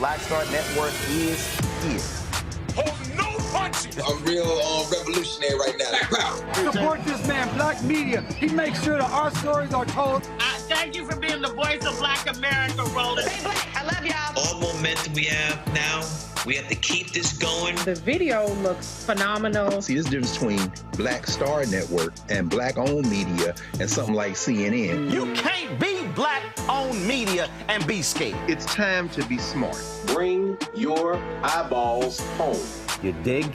Black Star Network is here. Hold no punches! I'm real revolutionary right now. Black power. Support this man, Black Media. He makes sure that our stories are told. Thank you for being the voice of Black America, Roland. Stay black. I love y'all. All momentum we have now, we have to keep this going. The video looks phenomenal. See, this difference between Black Star Network and Black-owned media and something like CNN. You can't be Black-owned media and be scared. It's time to be smart. Bring your eyeballs home. You dig?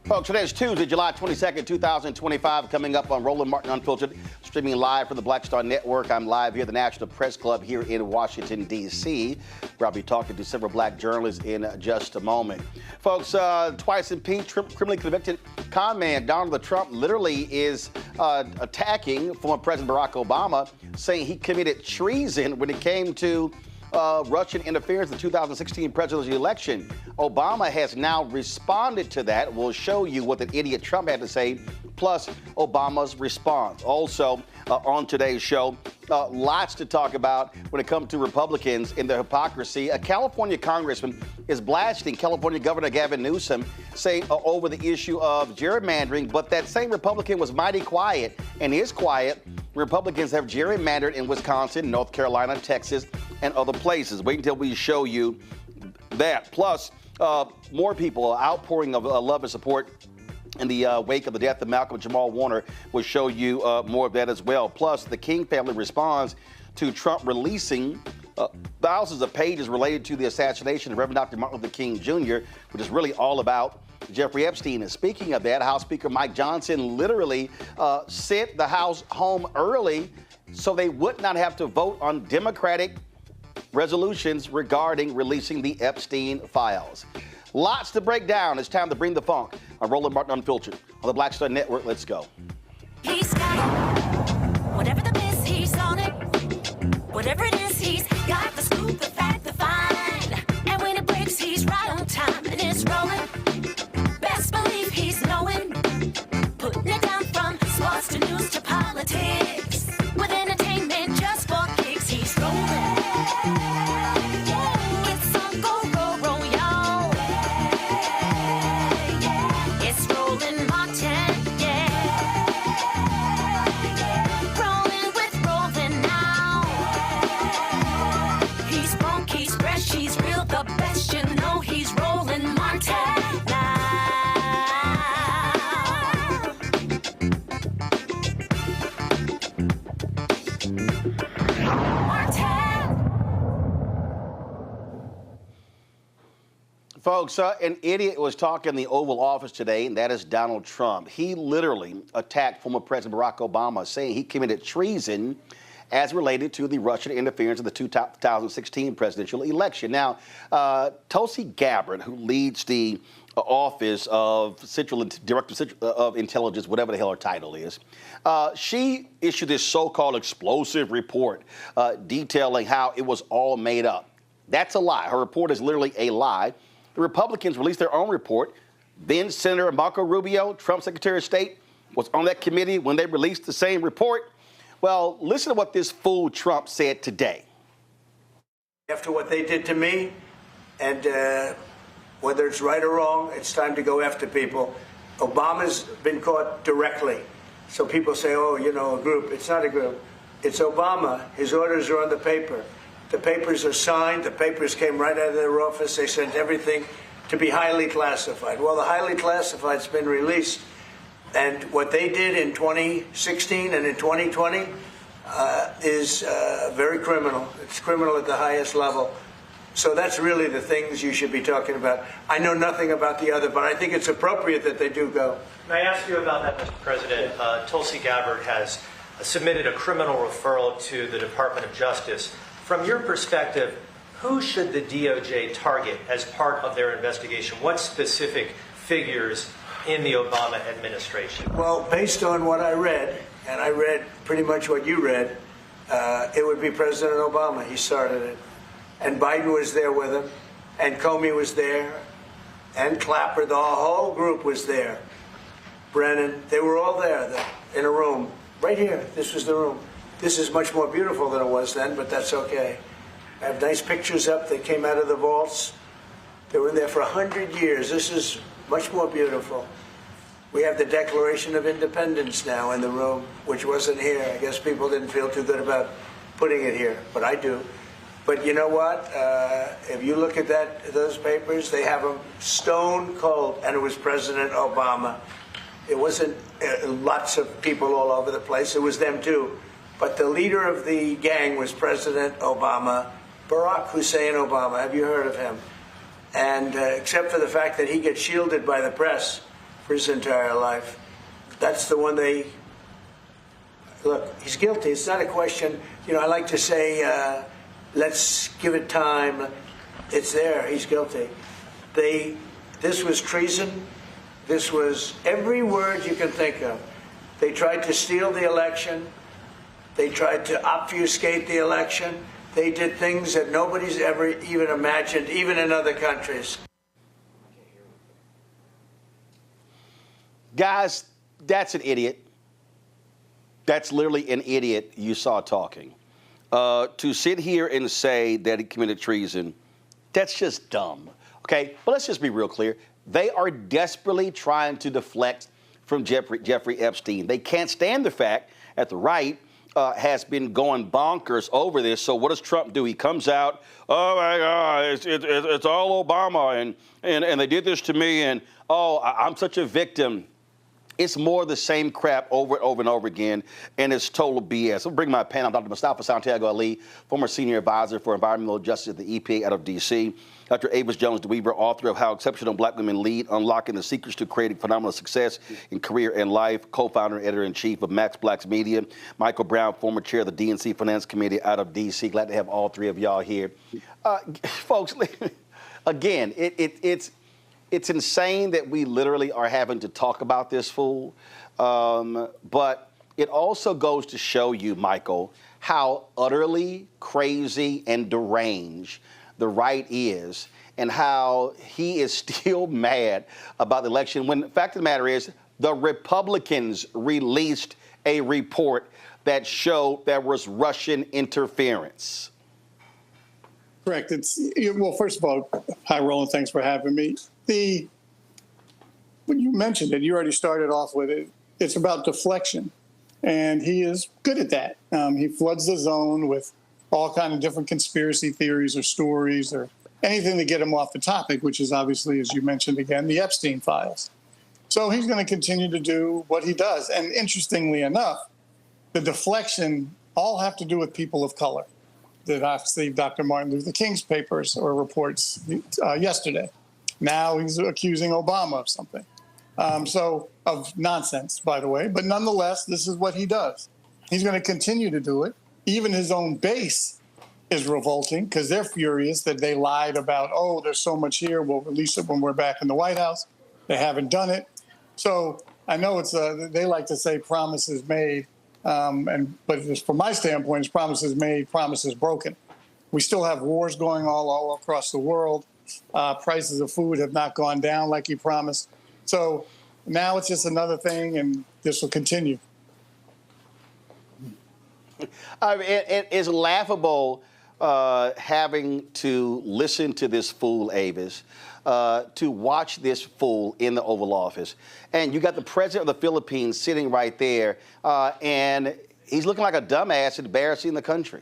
Folks, today is Tuesday, July 22nd, 2025, coming up on Roland Martin Unfiltered, streaming live from the Black Star Network. I'm live here at the National Press Club here in Washington, D.C., where I'll be talking to several black journalists in just a moment. Folks, twice impeached, criminally convicted con man Donald Trump literally is attacking former President Barack Obama, saying he committed treason when it came to Russian interference in the 2016 presidential election. Obama has now responded to that. We'll show you what the idiot Trump had to say, plus Obama's response. Also, on today's show, lots to talk about when it comes to Republicans and their hypocrisy. A California congressman is blasting California Governor Gavin Newsom, saying over the issue of gerrymandering, but that same Republican was mighty quiet and is quiet. Republicans have gerrymandered in Wisconsin, North Carolina, Texas, and other places. Wait until we show you that. Plus, more people, outpouring of love and support in the wake of the death of Malcolm Jamal Warner. We'll show you more of that as well. Plus, the King family responds to Trump releasing thousands of pages related to the assassination of Reverend Dr. Martin Luther King Jr., which is really all about Jeffrey Epstein. And speaking of that, House Speaker Mike Johnson literally sent the House home early so they would not have to vote on Democratic resolutions regarding releasing the Epstein files. Lots to break down. It's time to bring the funk on Roland Martin Unfiltered on the Black Star Network. Let's go. He's got it. Whatever the miss, he's on it. Whatever it is, he's got the scoop, the fact, the find. And when it breaks, he's right on time and it's rolling. Best believe he's knowing. Putting it down from sports to news to politics. With entertainment just for kicks, he's rolling. It's on Go, roll, y'all. It's Roland Martin, yeah. Rolling with Roland now. He's funk, he's fresh, he's real, the best, you know he's Roland Martin now. Folks, an idiot was talking in the Oval Office today, and that is Donald Trump. He literally attacked former President Barack Obama, saying he committed treason as related to the Russian interference in the 2016 presidential election. Now, Tulsi Gabbard, who leads the Office of Director of Intelligence, whatever the hell her title is, she issued this so-called explosive report detailing how it was all made up. That's a lie. Her report is literally a lie. The Republicans released their own report. Then Senator Marco Rubio, Trump's Secretary of State, was on that committee when they released the same report. Well, listen to what this fool Trump said today. After what they did to me, and whether it's right or wrong, it's time to go after people. Obama's been caught directly. So people say, oh, you know, a group. It's not a group. It's Obama. His orders are on the paper. The papers are signed. The papers came right out of their office. They sent everything to be highly classified. Well, the highly classified's been released. And what they did in 2016 and in 2020 is very criminal. It's criminal at the highest level. So that's really the things you should be talking about. I know nothing about the other, but I think it's appropriate that they do go. May I ask you about that, Mr. President? Tulsi Gabbard has submitted a criminal referral to the Department of Justice. From your perspective, Who should the DOJ target as part of their investigation? What specific figures in the Obama administration? Well, based on what I read, and I read pretty much what you read, it would be President Obama. He started it. And Biden was there with him, and Comey was there, and Clapper, the whole group was there. Brennan, they were all there in a room. Right here, this was the room. This is much more beautiful than it was then, but that's okay. I have nice pictures up that came out of the vaults. They were in there for 100 years. This is much more beautiful. We have the Declaration of Independence now in the room, which wasn't here. I guess people didn't feel too good about putting it here, but I do. But you know what? If you look at those papers, they have them stone cold, and it was President Obama. It wasn't lots of people all over the place. It was them too. But the leader of the gang was President Obama, Barack Hussein Obama. Have you heard of him? And except for the fact that he gets shielded by the press for his entire life, that's the one they... Look, he's guilty. It's not a question. You know, I like to say, let's give it time. It's there. He's guilty. This was treason. This was every word you can think of. They tried to steal the election. They tried to obfuscate the election. They did things that nobody's ever even imagined, even in other countries. Guys, that's an idiot. That's literally an idiot you saw talking. To sit here and say that he committed treason, that's just dumb. Okay, but let's just be real clear. They are desperately trying to deflect from Jeffrey Epstein. They can't stand the fact that the right has been going bonkers over this. So what does Trump do? He comes out, oh my God, it's all Obama, and they did this to me, and oh, I'm such a victim. It's more the same crap over and over and over again, and it's total BS. I'll bring my panel. Dr. Mustafa Santiago Ali, former senior advisor for environmental justice at the EPA out of D.C. Dr. Avis Jones-DeWeaver, author of How Exceptional Black Women Lead, Unlocking the Secrets to Creating Phenomenal Success in Career and Life, co-founder and editor-in-chief of Max Black's Media. Michael Brown, former chair of the DNC Finance Committee out of D.C. Glad to have all three of y'all here. Folks, again, it's insane that we literally are having to talk about this fool, but it also goes to show you, Michael, how utterly crazy and deranged the right is, and how he is still mad about the election, when the fact of the matter is the Republicans released a report that showed there was Russian interference. Correct. Well, first of all, hi, Roland, thanks for having me. When you mentioned it, you already started off with it. It's about deflection, and he is good at that. He floods the zone with all kind of different conspiracy theories or stories or anything to get him off the topic, which is obviously, as you mentioned again, the Epstein files. So he's going to continue to do what he does. And interestingly enough, the deflection all have to do with people of color. That obviously Dr. Martin Luther King's papers or reports yesterday. Now he's accusing Obama of something. So of nonsense, by the way. But nonetheless, this is what he does. He's going to continue to do it. Even his own base is revolting because they're furious that they lied about, oh, there's so much here. We'll release it when we're back in the White House. They haven't done it. So I know it's they like to say promises made. But from my standpoint, it's promises made, promises broken. We still have wars going all across the world. Prices of food have not gone down like he promised. So now it's just another thing, and this will continue. It is laughable having to listen to this fool, Avis, to watch this fool in the Oval Office. And you got the president of the Philippines sitting right there, and he's looking like a dumbass embarrassing the country.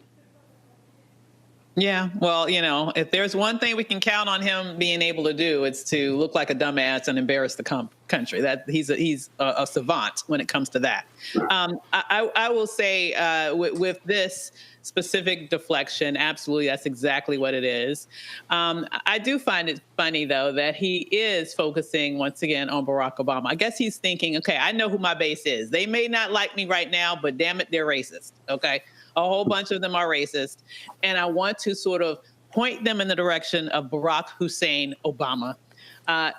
Yeah, well, you know, if there's one thing we can count on him being able to do, it's to look like a dumbass and embarrass the country. That he's a savant when it comes to that. I will say with this specific deflection, absolutely, that's exactly what it is. I do find it funny, though, that he is focusing once again on Barack Obama. I guess he's thinking, okay, I know who my base is. They may not like me right now, but damn it, they're racist. Okay. A whole bunch of them are racist. And I want to sort of point them in the direction of Barack Hussein Obama,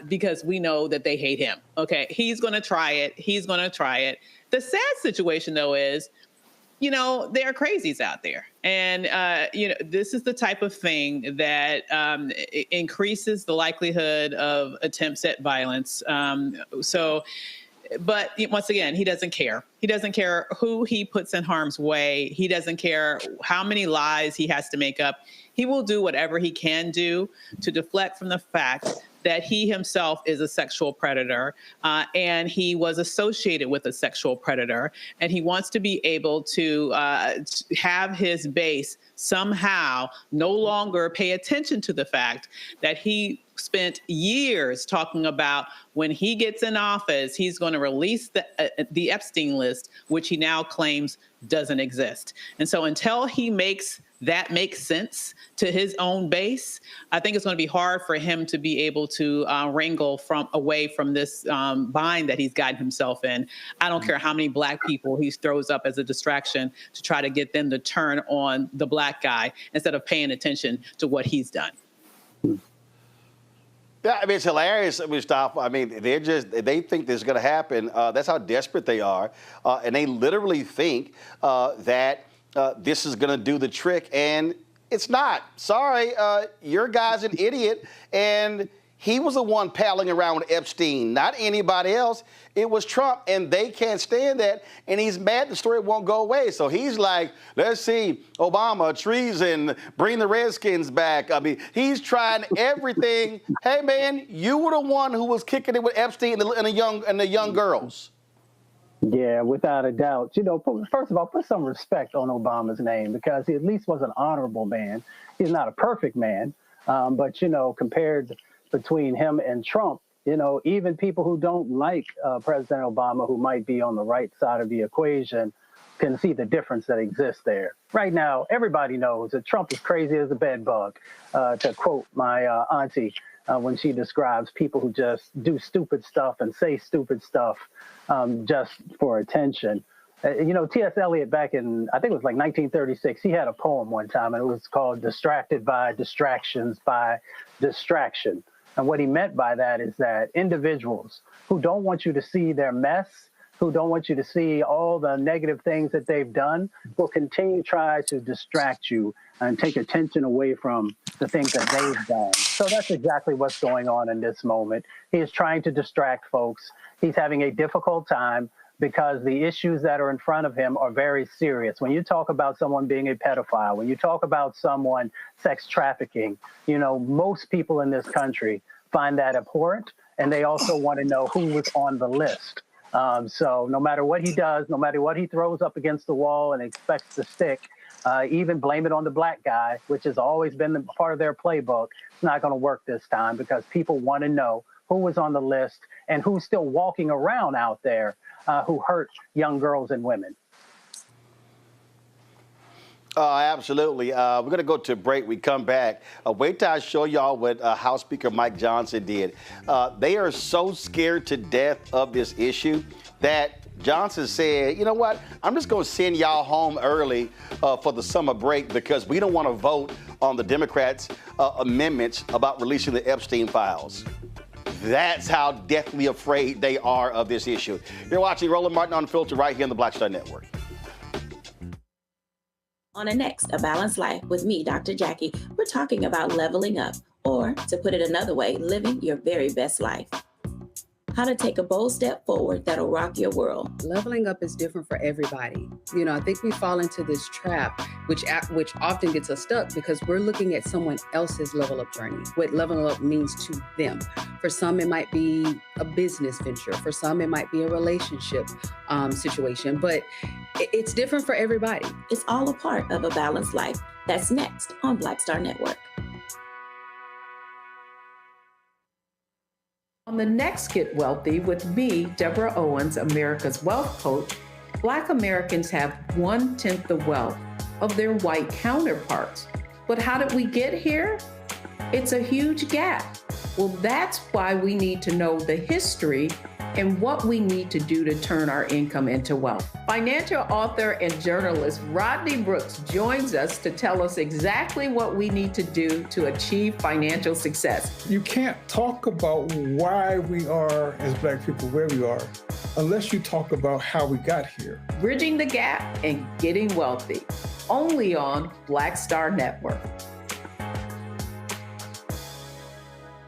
because we know that they hate him. Okay, he's going to try it. He's going to try it. The sad situation, though, is, you know, there are crazies out there. And, you know, this is the type of thing that increases the likelihood of attempts at violence. But once again, he doesn't care. He doesn't care who he puts in harm's way. He doesn't care how many lies he has to make up. He will do whatever he can do to deflect from the fact that he himself is a sexual predator, and he was associated with a sexual predator, and he wants to be able to have his base somehow no longer pay attention to the fact that he spent years talking about when he gets in office, he's going to release the Epstein list, which he now claims doesn't exist. And so until he makes that makes sense to his own base, I think it's going to be hard for him to be able to wrangle away from this bind that he's gotten himself in. I don't care how many black people he throws up as a distraction to try to get them to turn on the black guy instead of paying attention to what he's done. Yeah, I mean, it's hilarious, Mustafa. I mean, they think this is going to happen. That's how desperate they are. And they literally think that this is going to do the trick, and it's not. Sorry, your guy's an idiot, and he was the one palling around with Epstein, not anybody else. It was Trump, and they can't stand that, and he's mad the story won't go away. So he's like, let's see, Obama, treason, bring the Redskins back. I mean, he's trying everything. Hey, man, you were the one who was kicking it with Epstein and the young girls. Yeah, without a doubt. You know, first of all, put some respect on Obama's name, because he at least was an honorable man. He's not a perfect man, but, you know, compared between him and Trump, you know, even people who don't like President Obama, who might be on the right side of the equation, can see the difference that exists there. Right now, everybody knows that Trump is crazy as a bed bug, to quote my auntie when she describes people who just do stupid stuff and say stupid stuff just for attention. You know, T.S. Eliot back in, I think it was like 1936, he had a poem one time, and it was called Distracted by Distractions by Distraction. And what he meant by that is that individuals who don't want you to see their mess, who don't want you to see all the negative things that they've done, will continue to try to distract you and take attention away from the things that they've done. So that's exactly what's going on in this moment. He is trying to distract folks. He's having a difficult time because the issues that are in front of him are very serious. When you talk about someone being a pedophile, when you talk about someone sex trafficking, you know, most people in this country find that abhorrent, and they also want to know who was on the list. So no matter what he does, no matter what he throws up against the wall and expects to stick, even blame it on the black guy, which has always been part of their playbook, it's not going to work this time, because people want to know who was on the list and who's still walking around out there who hurt young girls and women. Absolutely. We're going to go to a break. We come back. Wait till I show y'all what House Speaker Mike Johnson did. They are so scared to death of this issue that Johnson said, you know what, I'm just going to send y'all home early for the summer break, because we don't want to vote on the Democrats' amendments about releasing the Epstein files. That's how deathly afraid they are of this issue. You're watching Roland Martin Unfiltered right here on the Black Star Network. On the next A Balanced Life with me, Dr. Jackie, we're talking about leveling up, or to put it another way, living your very best life. How to take a bold step forward that'll rock your world. Leveling up is different for everybody. You know, I think we fall into this trap, which often gets us stuck, because we're looking at someone else's level up journey, what leveling up means to them. For some, it might be a business venture. For some, it might be a relationship situation, but it's different for everybody. It's all a part of A Balanced Life. That's next on Black Star Network. On the next Get Wealthy with me, Deborah Owens, America's Wealth Coach, Black Americans have 1/10 the wealth of their white counterparts. But how did we get here? It's a huge gap. Well, that's why we need to know the history and what we need to do to turn our income into wealth. Financial author and journalist Rodney Brooks joins us to tell us exactly what we need to do to achieve financial success. You can't talk about why we are, as Black people, where we are, unless you talk about how we got here. Bridging the Gap and Getting Wealthy, only on Black Star Network.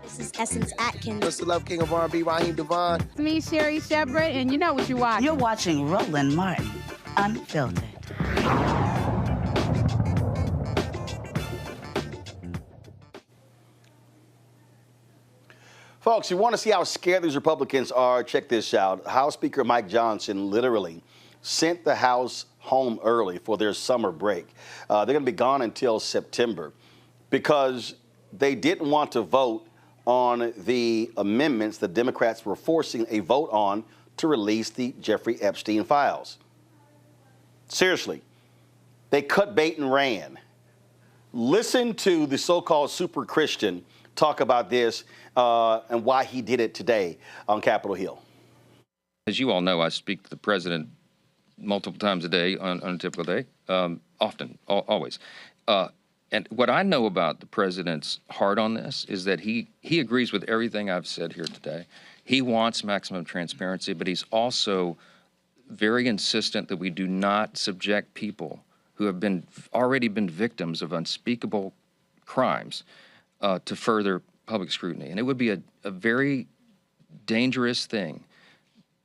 This is Essence Atkins. It's the Love King of R&B, Raheem Devon. It's me, Sherry Shepherd, and you know what you're watching. You're watching Roland Martin, Unfiltered. Folks, you want to see how scared these Republicans are? Check this out. House Speaker Mike Johnson literally sent the House home early for their summer break. They're going to be gone until September because they didn't want to vote on the amendments the Democrats were forcing a vote on to release the Jeffrey Epstein files. Seriously, they cut bait and ran. Listen to the so-called super Christian talk about this and why he did it today on Capitol Hill. As you all know, I speak to the president multiple times a day on a typical day, often, always. And what I know about the president's heart on this is that he agrees with everything I've said here today. He wants maximum transparency, but he's also very insistent that we do not subject people who have already been victims of unspeakable crimes to further public scrutiny. And it would be a very dangerous thing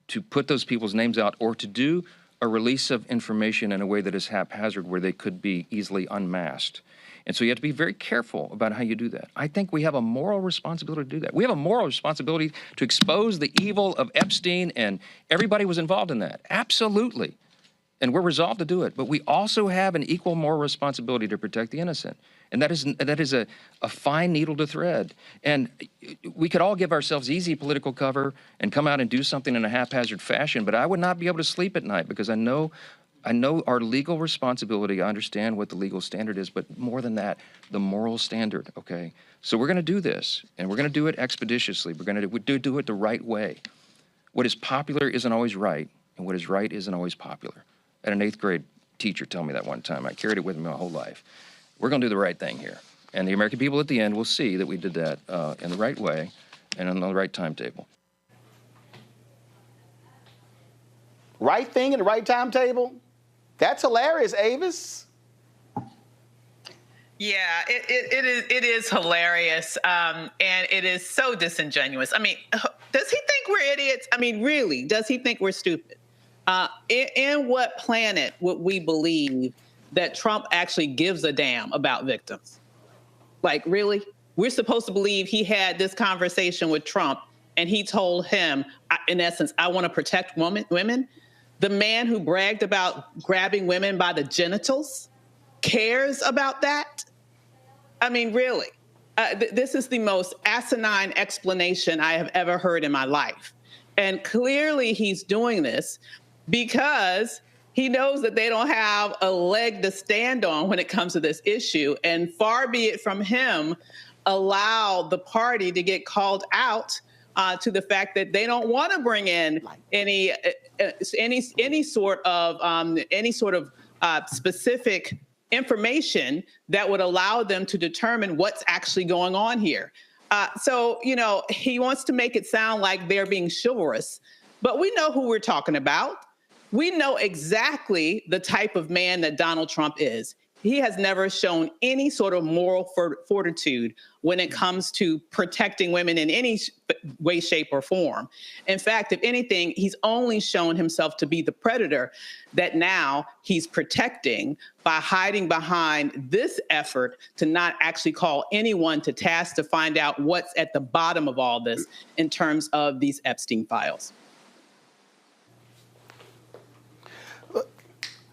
to put those people's names out or to do a release of information in a way that is haphazard where they could be easily unmasked. And so you have to be very careful about how you do that. I think we have a moral responsibility to do that. We have a moral responsibility to expose the evil of Epstein, and everybody was involved in that. Absolutely. And we're resolved to do it. But we also have an equal moral responsibility to protect the innocent. And that is a fine needle to thread. And we could all give ourselves easy political cover and come out and do something in a haphazard fashion, but I would not be able to sleep at night because I know our legal responsibility. I understand what the legal standard is, but more than that, the moral standard, okay? So we're going to do this, and we're going to do it expeditiously. We're going to do it the right way. What is popular isn't always right, and what is right isn't always popular. I had an 8th grade teacher tell me that one time. I carried it with me my whole life. We're going to do the right thing here. And the American people at the end will see that we did that in the right way and on the right timetable. Right thing in the right timetable? That's hilarious, Avis. Yeah, it is hilarious, and it is so disingenuous. I mean, does he think we're idiots? I mean, really, does he think we're stupid? In what planet would we believe that Trump actually gives a damn about victims? Like, really? We're supposed to believe he had this conversation with Trump and he told him, in essence, I want to protect women. The man who bragged about grabbing women by the genitals cares about that? I mean, really? This is the most asinine explanation I have ever heard in my life. And clearly he's doing this because he knows that they don't have a leg to stand on when it comes to this issue. And far be it from him allow the party to get called out to the fact that they don't want to bring in any sort of specific information that would allow them to determine what's actually going on here. So, you know, he wants to make it sound like they're being chivalrous, but we know who we're talking about. We know exactly the type of man that Donald Trump is. He has never shown any sort of moral fortitude when it comes to protecting women in any way, shape, or form. In fact, if anything, he's only shown himself to be the predator that now he's protecting by hiding behind this effort to not actually call anyone to task to find out what's at the bottom of all this in terms of these Epstein files.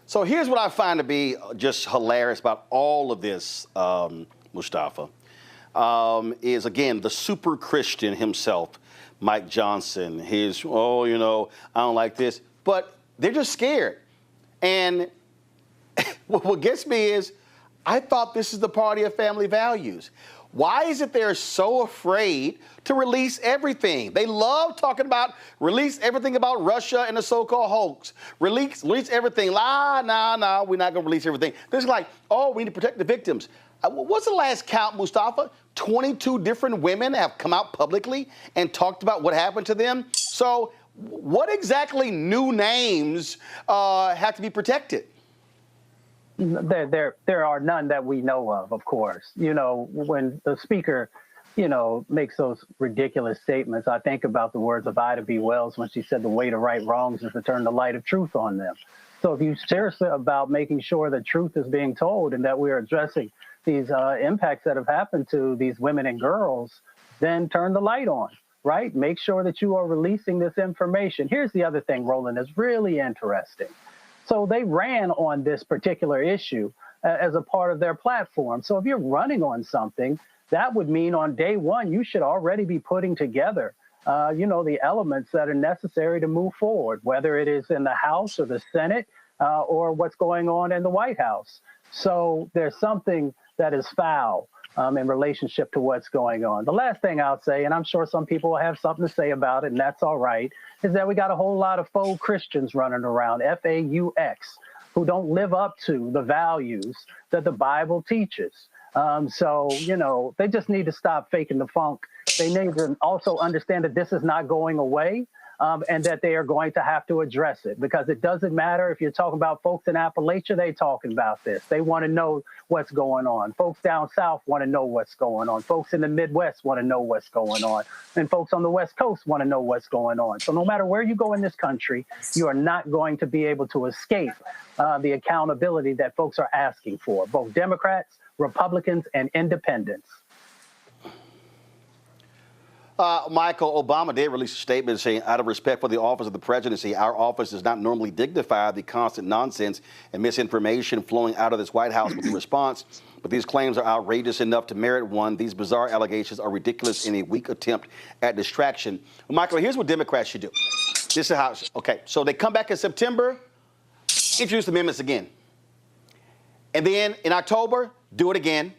So here's what I find to be just hilarious about all of this, Mustafa, is, again, the super Christian himself, Mike Johnson. His, oh, you know, I don't like this. But they're just scared. And what gets me is I thought this is the party of family values. Why is it they're so afraid to release everything? They love talking about release everything about Russia and the so-called hoax. Release everything. We're not going to release everything. This is like, oh, we need to protect the victims. What's the last count, Mustafa? 22 different women have come out publicly and talked about what happened to them. So what exactly new names have to be protected? There are none that we know of course. You know, when the speaker, you know, makes those ridiculous statements, I think about the words of Ida B. Wells when she said the way to right wrongs is to turn the light of truth on them. So if you're serious about making sure that truth is being told and that we're addressing these impacts that have happened to these women and girls, then turn the light on, right? Make sure that you are releasing this information. Here's the other thing, Roland, is really interesting. So they ran on this particular issue as a part of their platform. So if you're running on something, that would mean on day one, you should already be putting together, you know, the elements that are necessary to move forward, whether it is in the House or the Senate or what's going on in the White House. So there's something that is foul in relationship to what's going on. The last thing I'll say, and I'm sure some people will have something to say about it, and that's all right, is that we got a whole lot of faux Christians running around, F-A-U-X, who don't live up to the values that the Bible teaches. So, you know, they just need to stop faking the funk. They need to also understand that this is not going away. And that they are going to have to address it, because it doesn't matter if you're talking about folks in Appalachia, they talking about this. They want to know what's going on. Folks down south want to know what's going on. Folks in the Midwest want to know what's going on. And folks on the West Coast want to know what's going on. So no matter where you go in this country, you are not going to be able to escape the accountability that folks are asking for, both Democrats, Republicans, and independents. Michael, Obama did release a statement saying, out of respect for the office of the presidency, our office does not normally dignify the constant nonsense and misinformation flowing out of this White House with the response. But these claims are outrageous enough to merit one. These bizarre allegations are ridiculous in a weak attempt at distraction. Well, Michael, here's what Democrats should do. This is how, okay, so they come back in September, introduce amendments again. And then in October, do it again.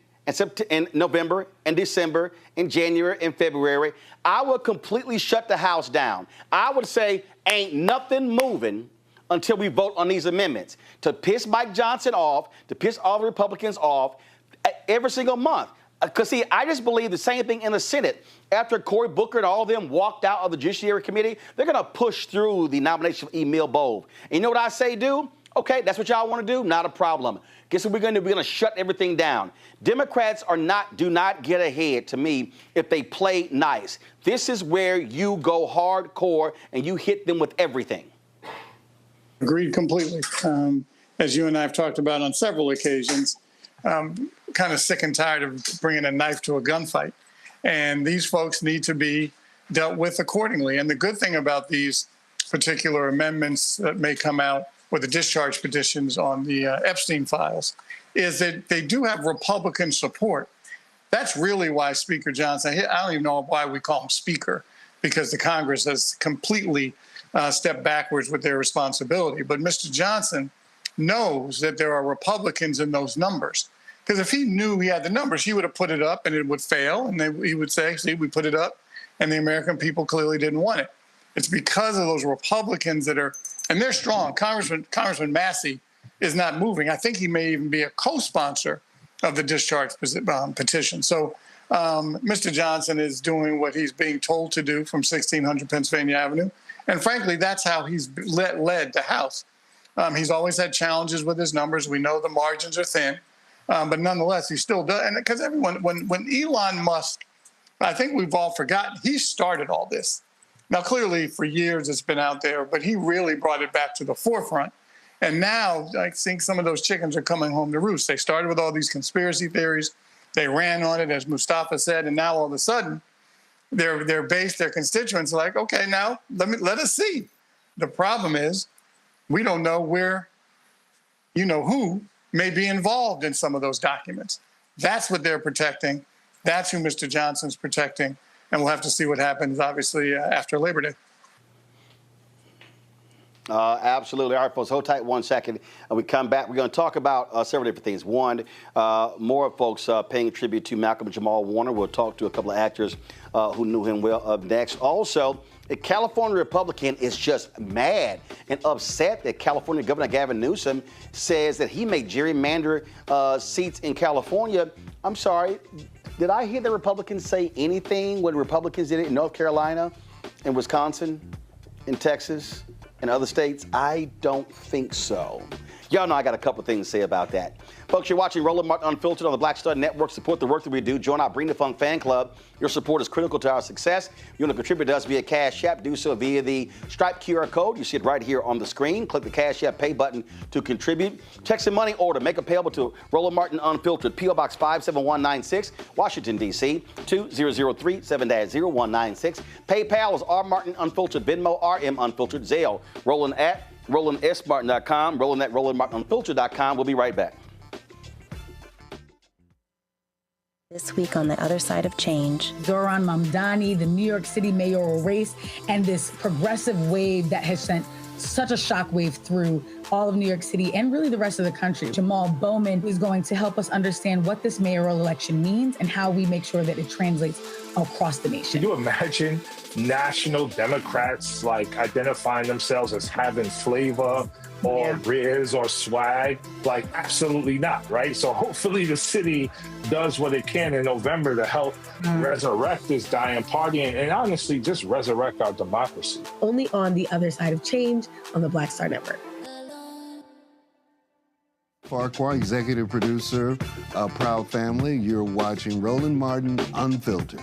In November and December, in January and February, I would completely shut the House down. I would say ain't nothing moving until we vote on these amendments, to piss Mike Johnson off, to piss all the Republicans off every single month. Because, see, I just believe the same thing in the Senate. After Cory Booker and all of them walked out of the Judiciary Committee, they're going to push through the nomination of Emil Bove. And you know what I say do? Okay, that's what y'all want to do? Not a problem. Guess what we're going to do? We're going to shut everything down. Democrats do not get ahead, to me, if they play nice. This is where you go hardcore and you hit them with everything. Agreed completely. As you and I have talked about on several occasions, kind of sick and tired of bringing a knife to a gunfight. And these folks need to be dealt with accordingly. And the good thing about these particular amendments that may come out, or the discharge petitions on the Epstein files, is that they do have Republican support. That's really why Speaker Johnson, I don't even know why we call him Speaker, because the Congress has completely stepped backwards with their responsibility. But Mr. Johnson knows that there are Republicans in those numbers. Because if he knew he had the numbers, he would have put it up and it would fail. And he would say, see, we put it up and the American people clearly didn't want it. It's because of those Republicans that are, and they're strong. Congressman Massey is not moving. I think he may even be a co-sponsor of the discharge petition. So Mr. Johnson is doing what he's being told to do from 1600 Pennsylvania Avenue. And frankly, that's how he's led the House. He's always had challenges with his numbers. We know the margins are thin, but nonetheless, he still does. And because everyone, when Elon Musk, I think we've all forgotten, he started all this. Now, clearly, for years it's been out there, but he really brought it back to the forefront. And now I think some of those chickens are coming home to roost. They started with all these conspiracy theories. They ran on it, as Mustafa said, and now all of a sudden, their base, their constituents are like, okay, now let us see. The problem is we don't know where, who may be involved in some of those documents. That's what they're protecting. That's who Mr. Johnson's protecting. And we'll have to see what happens, obviously, after Labor Day. Absolutely. All right, folks, hold tight 1 second. And we come back. We're going to talk about several different things. One, more folks paying tribute to Malcolm Jamal Warner. We'll talk to a couple of actors who knew him well up next. Also, a California Republican is just mad and upset that California Governor Gavin Newsom says that he may gerrymander seats in California. I'm sorry, did I hear the Republicans say anything when Republicans did it in North Carolina, in Wisconsin, in Texas, and other states? I don't think so. Y'all know I got a couple things to say about that. Folks, you're watching Roland Martin Unfiltered on the Black Star Network. Support the work that we do. Join our Bring the Funk fan club. Your support is critical to our success. If you want to contribute to us via Cash App, do so via the Stripe QR code. You see it right here on the screen. Click the Cash App Pay button to contribute. Text and money order. Make it payable to Roland Martin Unfiltered, P.O. Box 57196, Washington, D.C. 2003 7-0196. PayPal is R Martin Unfiltered, Venmo RM Unfiltered, Zelle, Roland at RolandSMartin.com, Roland at RolandMartinUnfiltered.com. We'll be right back. This week on The Other Side of Change. Zohran Mamdani, the New York City mayoral race, and this progressive wave that has sent such a shockwave through all of New York City and really the rest of the country. Jamal Bowman is going to help us understand what this mayoral election means and how we make sure that it translates across the nation. Can you imagine national Democrats like identifying themselves as having flavor or riz or swag? Like, absolutely not, right? So hopefully the city does what it can in November to help resurrect this dying party and honestly just resurrect our democracy. Only on The Other Side of Change on the Black Star Network. Farquhar, executive producer, Proud Family. You're watching Roland Martin Unfiltered.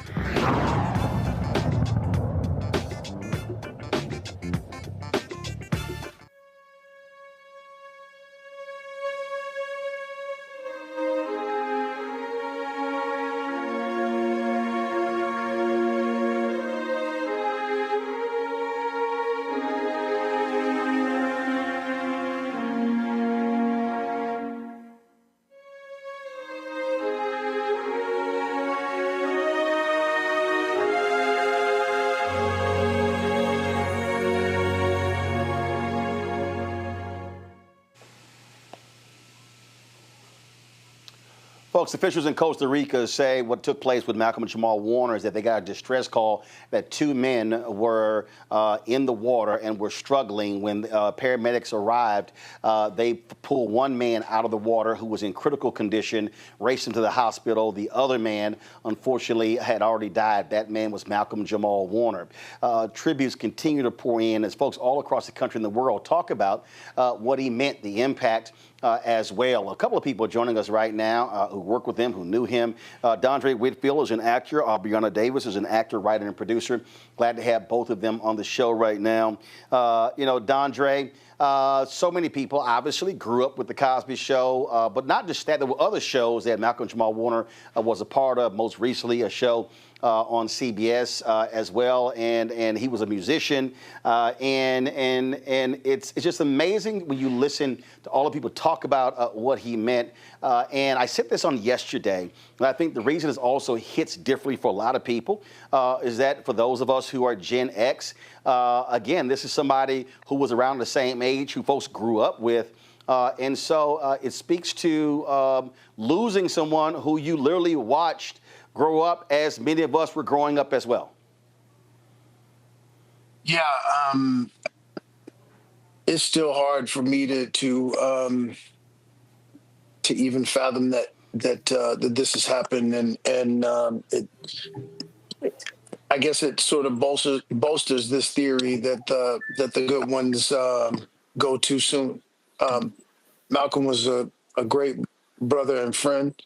Folks, officials in Costa Rica say what took place with Malcolm Jamal Warner is that they got a distress call that two men were in the water and were struggling. When paramedics arrived, they pulled one man out of the water who was in critical condition, raced him to the hospital. The other man, unfortunately, had already died. That man was Malcolm Jamal Warner. Tributes continue to pour in as folks all across the country and the world talk about what he meant, the impact as well. A couple of people joining us right now who work with him, who knew him. Dondre Whitfield is an actor. Brianna Davis is an actor, writer, and producer. Glad to have both of them on the show right now. Dondre, so many people obviously grew up with The Cosby Show, but not just that. There were other shows that Malcolm Jamal Warner was a part of, most recently a show on CBS as well, and he was a musician, and it's just amazing when you listen to all the people talk about what he meant. And I said this on yesterday, and I think the reason it also hits differently for a lot of people is that for those of us who are Gen X, again, this is somebody who was around the same age, who folks grew up with. And so it speaks to losing someone who you literally watched grow up as many of us were growing up as well. Yeah, it's still hard for me to even fathom that this has happened, and I guess it sort of bolsters this theory that the good ones go too soon. Malcolm was a great brother and friend.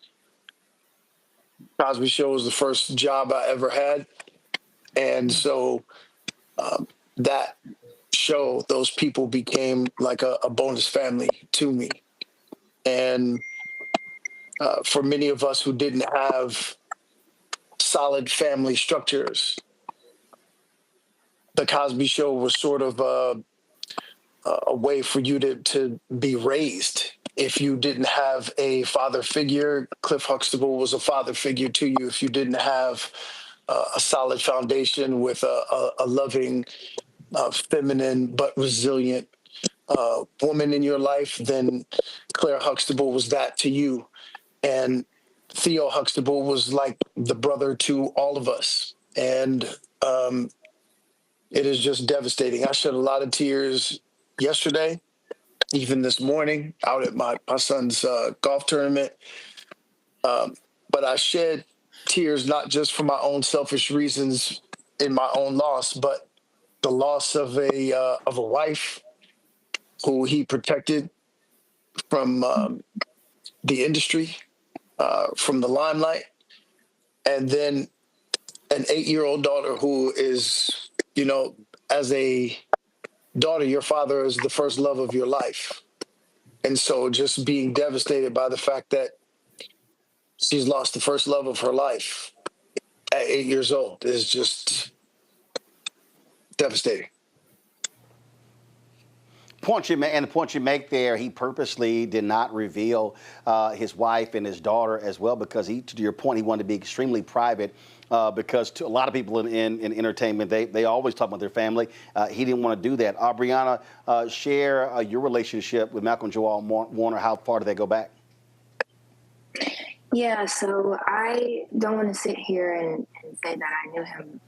Cosby Show was the first job I ever had. And so that show, those people became like a bonus family to me. And for many of us who didn't have solid family structures, the Cosby Show was sort of a way for you to be raised. If you didn't have a father figure, Cliff Huxtable was a father figure to you. If you didn't have a solid foundation with a loving, feminine but resilient woman in your life, then Claire Huxtable was that to you. And Theo Huxtable was like the brother to all of us. And it is just devastating. I shed a lot of tears yesterday, even this morning, out at my son's golf tournament. But I shed tears not just for my own selfish reasons in my own loss, but the loss of a wife who he protected from the industry, from the limelight, and then an 8-year-old daughter who is, as a daughter, your father is the first love of your life. And so just being devastated by the fact that she's lost the first love of her life at 8 years old is just devastating. The point you make there, he purposely did not reveal his wife and his daughter as well, because to your point, he wanted to be extremely private. Because to a lot of people in entertainment, they always talk about their family. He didn't want to do that. Brianna, share your relationship with Malcolm Jamal Warner. How far did they go back? Yeah, so I don't want to sit here and say that I knew him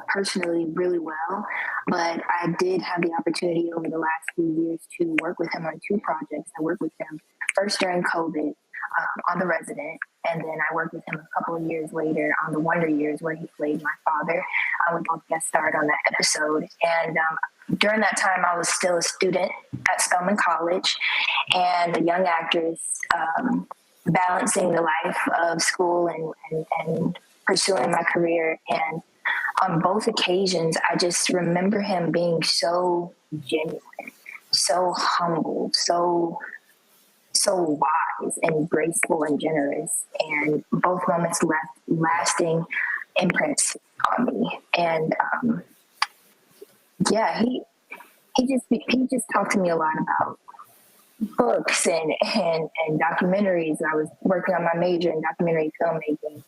personally really well, but I did have the opportunity over the last few years to work with him on 2 projects. I worked with him first during COVID on The Resident, and then I worked with him a couple of years later on The Wonder Years, where he played my father. We both guest starred on that episode. And during that time, I was still a student at Spelman College and a young actress, balancing the life of school and pursuing my career. And on both occasions, I just remember him being so genuine, so humble, so wise and graceful and generous. And both moments left lasting imprints on me. And he just talked to me a lot about books and documentaries. I was working on my major in documentary filmmaking.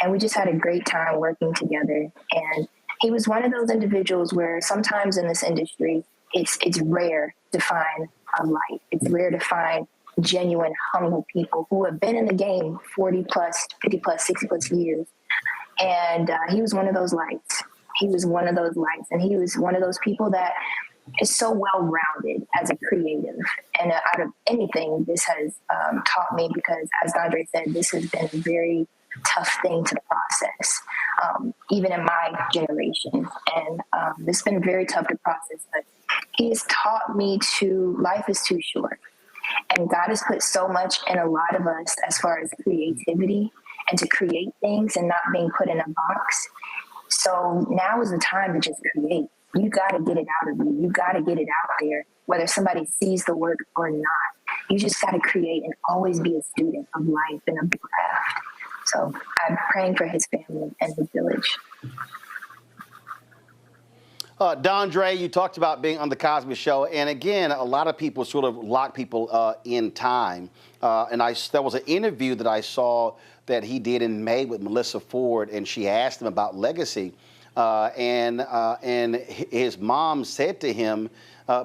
And we just had a great time working together. And he was one of those individuals where sometimes in this industry, it's rare to find a light. It's rare to find genuine, humble people who have been in the game 40 plus, 50 plus, 60 plus years. And he was one of those lights. He was one of those lights. And he was one of those people that is so well-rounded as a creative. And out of anything, this has taught me, because as Andre said, this has been a very tough thing to process, even in my generation. And it's been very tough to process, but he has taught me life is too short. And God has put so much in a lot of us as far as creativity and to create things and not being put in a box. So now is the time to just create. You got to get it out of you. You got to get it out there, whether somebody sees the work or not. You just got to create and always be a student of life and of the craft. So I'm praying for his family and his village. Dondre, you talked about being on the Cosby Show, and again, a lot of people sort of lock people in time. And there was an interview that I saw that he did in May with Melissa Ford, and she asked him about legacy. And his mom said to him,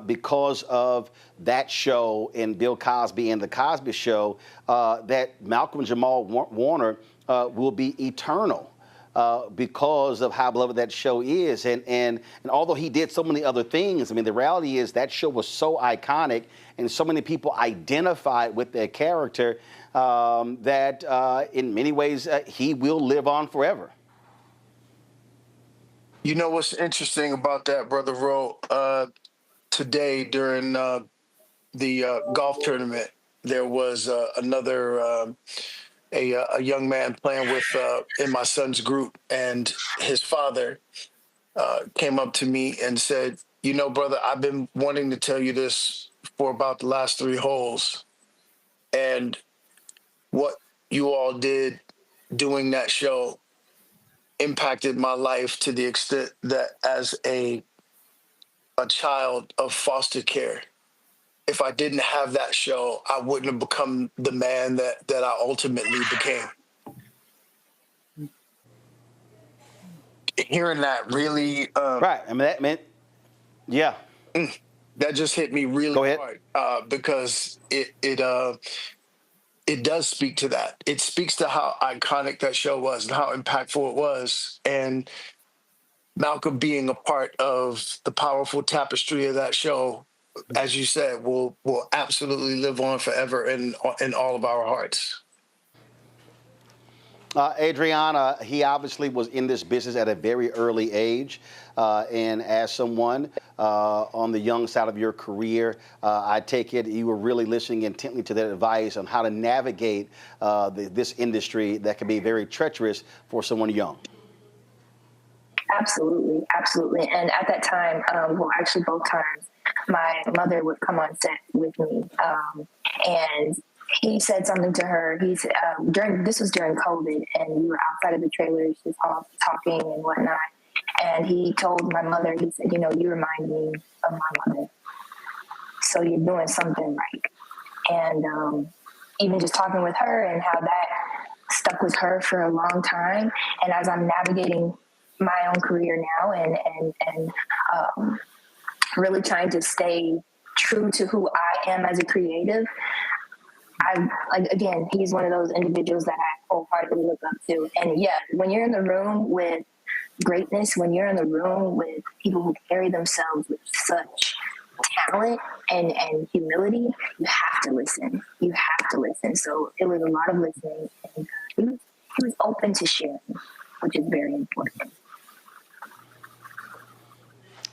because of that show and Bill Cosby and the Cosby Show, that Malcolm Jamal Warner will be eternal. Because of how beloved that show is. And although he did so many other things, I mean, the reality is that show was so iconic and so many people identified with their character that in many ways he will live on forever. You know what's interesting about that, Brother Ro? Today during the golf tournament, there was another a young man playing with in my son's group, and his father came up to me and said, "You know, brother, I've been wanting to tell you this for about the last 3 holes, and what you all did doing that show impacted my life to the extent that as a child of foster care, if I didn't have that show, I wouldn't have become the man that I ultimately became." Hearing that really... right. I mean, that meant, yeah. That just hit me really hard because it does speak to that. It speaks to how iconic that show was and how impactful it was. And Malcolm being a part of the powerful tapestry of that show, as you said, will absolutely live on forever in all of our hearts. Adriana, he obviously was in this business at a very early age. And as someone on the young side of your career, I take it you were really listening intently to their advice on how to navigate this industry that can be very treacherous for someone young. Absolutely, absolutely. And at that time, well, actually both times, my mother would come on set with me, and he said something to her. He's this was during COVID, and we were outside of the trailers just all talking and whatnot. And he told my mother, he said, you remind me of my mother, so you're doing something right. And even just talking with her and how that stuck with her for a long time. And as I'm navigating my own career now and really trying to stay true to who I am as a creative, again, he's one of those individuals that I wholeheartedly look up to. And yeah, when you're in the room with greatness, when you're in the room with people who carry themselves with such talent and humility, you have to listen. You have to listen. So it was a lot of listening, and he was open to sharing, which is very important.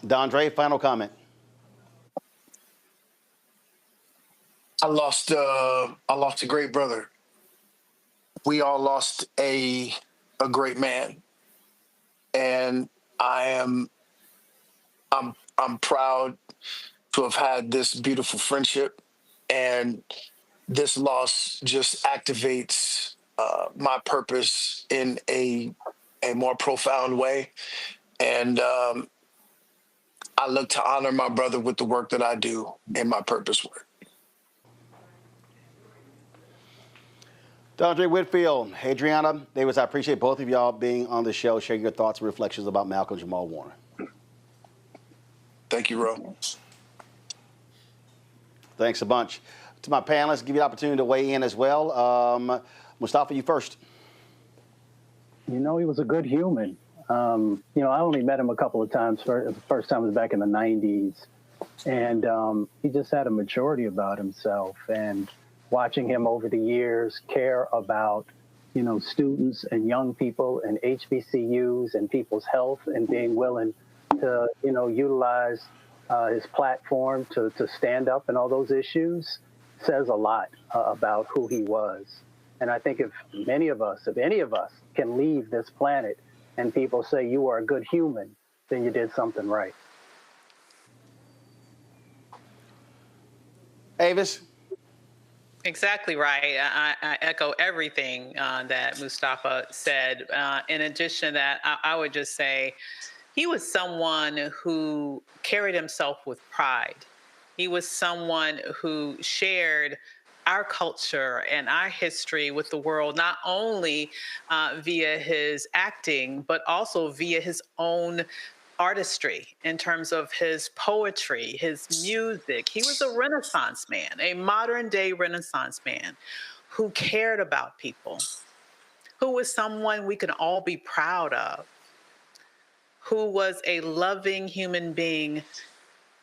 Dondre, final comment. I lost a great brother. We all lost a great man, and I'm proud to have had this beautiful friendship, and this loss just activates my purpose in a more profound way, and I look to honor my brother with the work that I do in my purpose work. Dondre Whitfield, Adriana Davis, I appreciate both of y'all being on the show, sharing your thoughts and reflections about Malcolm Jamal Warner. Thank you, Ro. Thanks a bunch. To my panelists, give you the opportunity to weigh in as well. Mustafa, you first. He was a good human. I only met him a couple of times. The first time was back in the 90s. And he just had a maturity about himself. And watching him over the years care about, students and young people and HBCUs and people's health, and being willing to, utilize his platform to stand up in all those issues says a lot about who he was. And I think if any of us can leave this planet and people say you are a good human, then you did something right. Avis? Exactly right. I echo everything that Mustafa said. In addition to that, I would just say he was someone who carried himself with pride. He was someone who shared our culture and our history with the world, not only via his acting, but also via his own artistry in terms of his poetry, his music. He was a Renaissance man, a modern day Renaissance man who cared about people, who was someone we can all be proud of, who was a loving human being.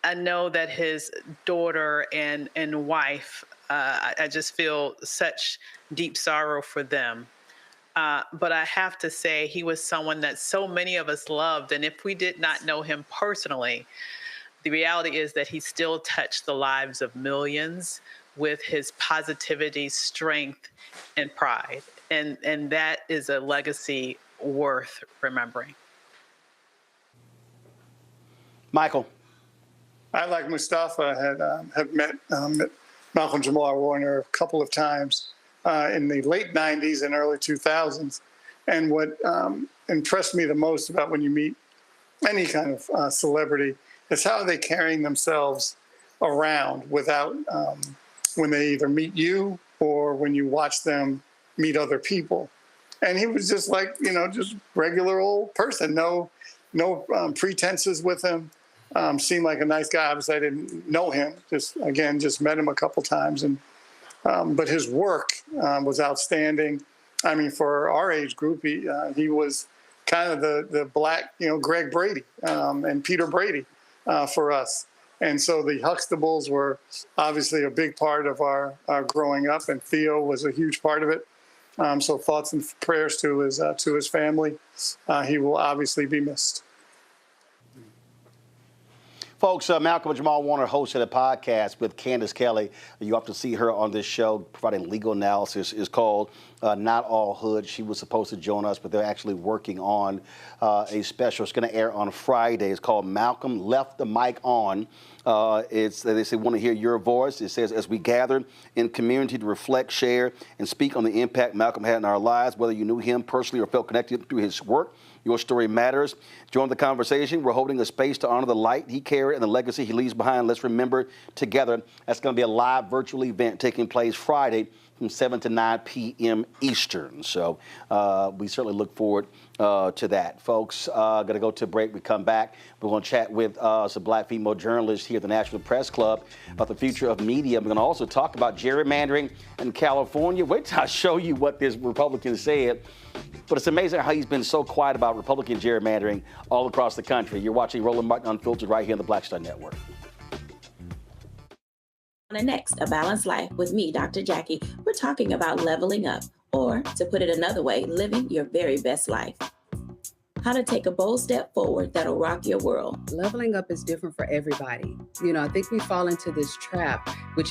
I know that his daughter and wife, I just feel such deep sorrow for them. But I have to say, he was someone that so many of us loved. And if we did not know him personally, the reality is that he still touched the lives of millions with his positivity, strength, and pride. And that is a legacy worth remembering. Michael. I, like Mustafa, have met Malcolm Jamal Warner a couple of times in the late 90s and early 2000s. And what impressed me the most about when you meet any kind of celebrity is how they're carrying themselves around without, when they either meet you or when you watch them meet other people. And he was just like, just regular old person, no pretenses with him. Seemed like a nice guy. Obviously, I didn't know him. Just met him a couple times. But his work was outstanding. I mean, for our age group, he was kind of the black, Greg Brady and Peter Brady for us. And so the Huxtables were obviously a big part of our growing up, and Theo was a huge part of it. So thoughts and prayers to his family. He will obviously be missed. Folks, Malcolm Jamal Warner hosted a podcast with Candace Kelly. You often see her on this show providing legal analysis. It's called Not All Hood. She was supposed to join us, but they're actually working on a special. It's going to air on Friday. It's called Malcolm Left the Mic On. They say, want to hear your voice. It says, as we gather in community to reflect, share, and speak on the impact Malcolm had in our lives, whether you knew him personally or felt connected through his work, your story matters. Join the conversation. We're holding a space to honor the light he carried and the legacy he leaves behind. Let's remember together. That's going to be a live virtual event taking place Friday from 7 to 9 p.m. Eastern. So we certainly look forward to that. Folks, going to go to a break. We come back. We're going to chat with some black female journalists here at the National Press Club about the future of media. We're going to also talk about gerrymandering in California. Wait till I show you what this Republican said. But it's amazing how he's been so quiet about Republican gerrymandering all across the country. You're watching Roland Martin Unfiltered right here on the Black Star Network. On the next A Balanced Life with me, Dr. Jackie, we're talking about leveling up, or to put it another way, living your very best life. How to take a bold step forward that'll rock your world. Leveling up is different for everybody. I think we fall into this trap, which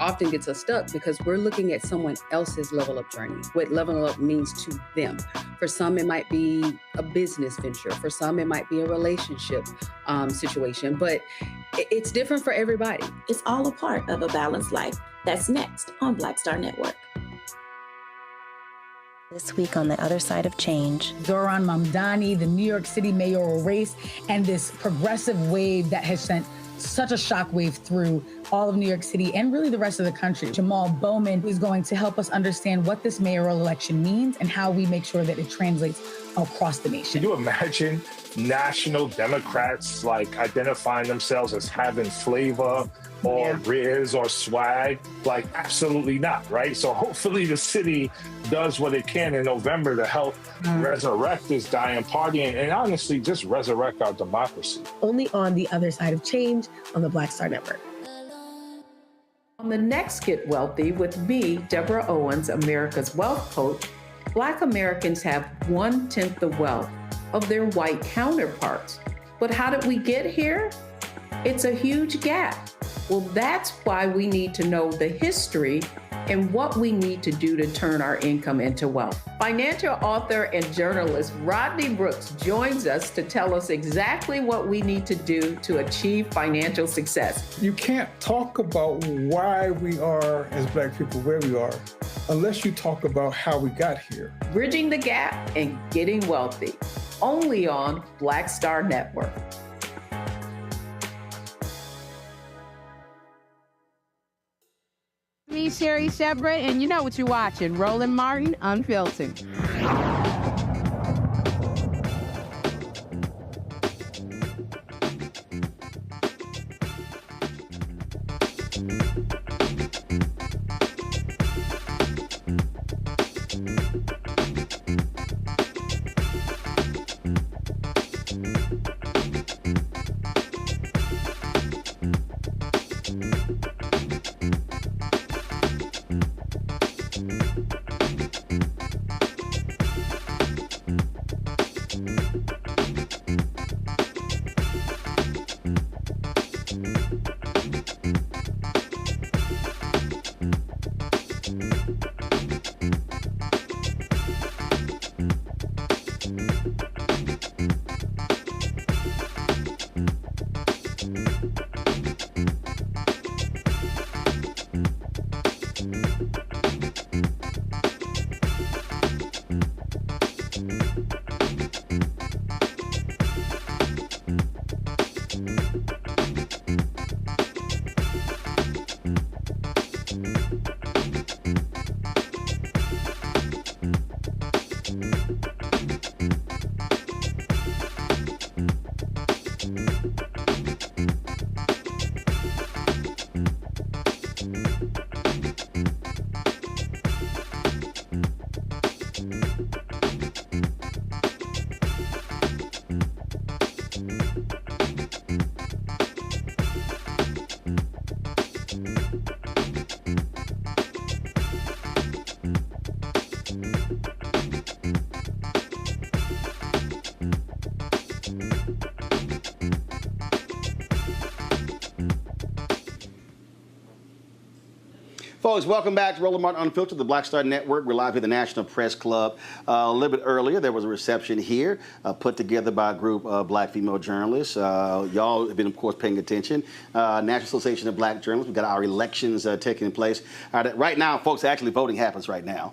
often gets us stuck because we're looking at someone else's level up journey, what leveling up means to them. For some, it might be a business venture. For some, it might be a relationship situation, but it's different for everybody. It's all a part of A Balanced Life. That's next on Black Star Network. This week on The Other Side of Change. Zohran Mamdani, the New York City mayoral race, and this progressive wave that has sent such a shockwave through all of New York City and really the rest of the country. Jamal Bowman is going to help us understand what this mayoral election means and how we make sure that it translates across the nation. Can you imagine national Democrats identifying themselves as having flavor or riz or swag? Absolutely not, right? So hopefully the city does what it can in November to help resurrect this dying party and honestly just resurrect our democracy. Only on The Other Side of Change on the Black Star Network. On the next Get Wealthy with me, Deborah Owens, America's Wealth Coach, Black Americans have 1/10 the wealth of their white counterparts. But how did we get here? It's a huge gap. Well, that's why we need to know the history and what we need to do to turn our income into wealth. Financial author and journalist Rodney Brooks joins us to tell us exactly what we need to do to achieve financial success. You can't talk about why we are, as Black people, where we are, unless you talk about how we got here. Bridging the gap and getting wealthy, only on Black Star Network. Me, Sherry Shepard, and you know what you're watching, Roland Martin Unfiltered. Folks, welcome back to Roland Martin Unfiltered, the Black Star Network. We're live here at the National Press Club. A little bit earlier, there was a reception here put together by a group of black female journalists. Y'all have been, of course, paying attention. National Association of Black Journalists. We've got our elections taking place. Right now, folks, actually voting happens right now.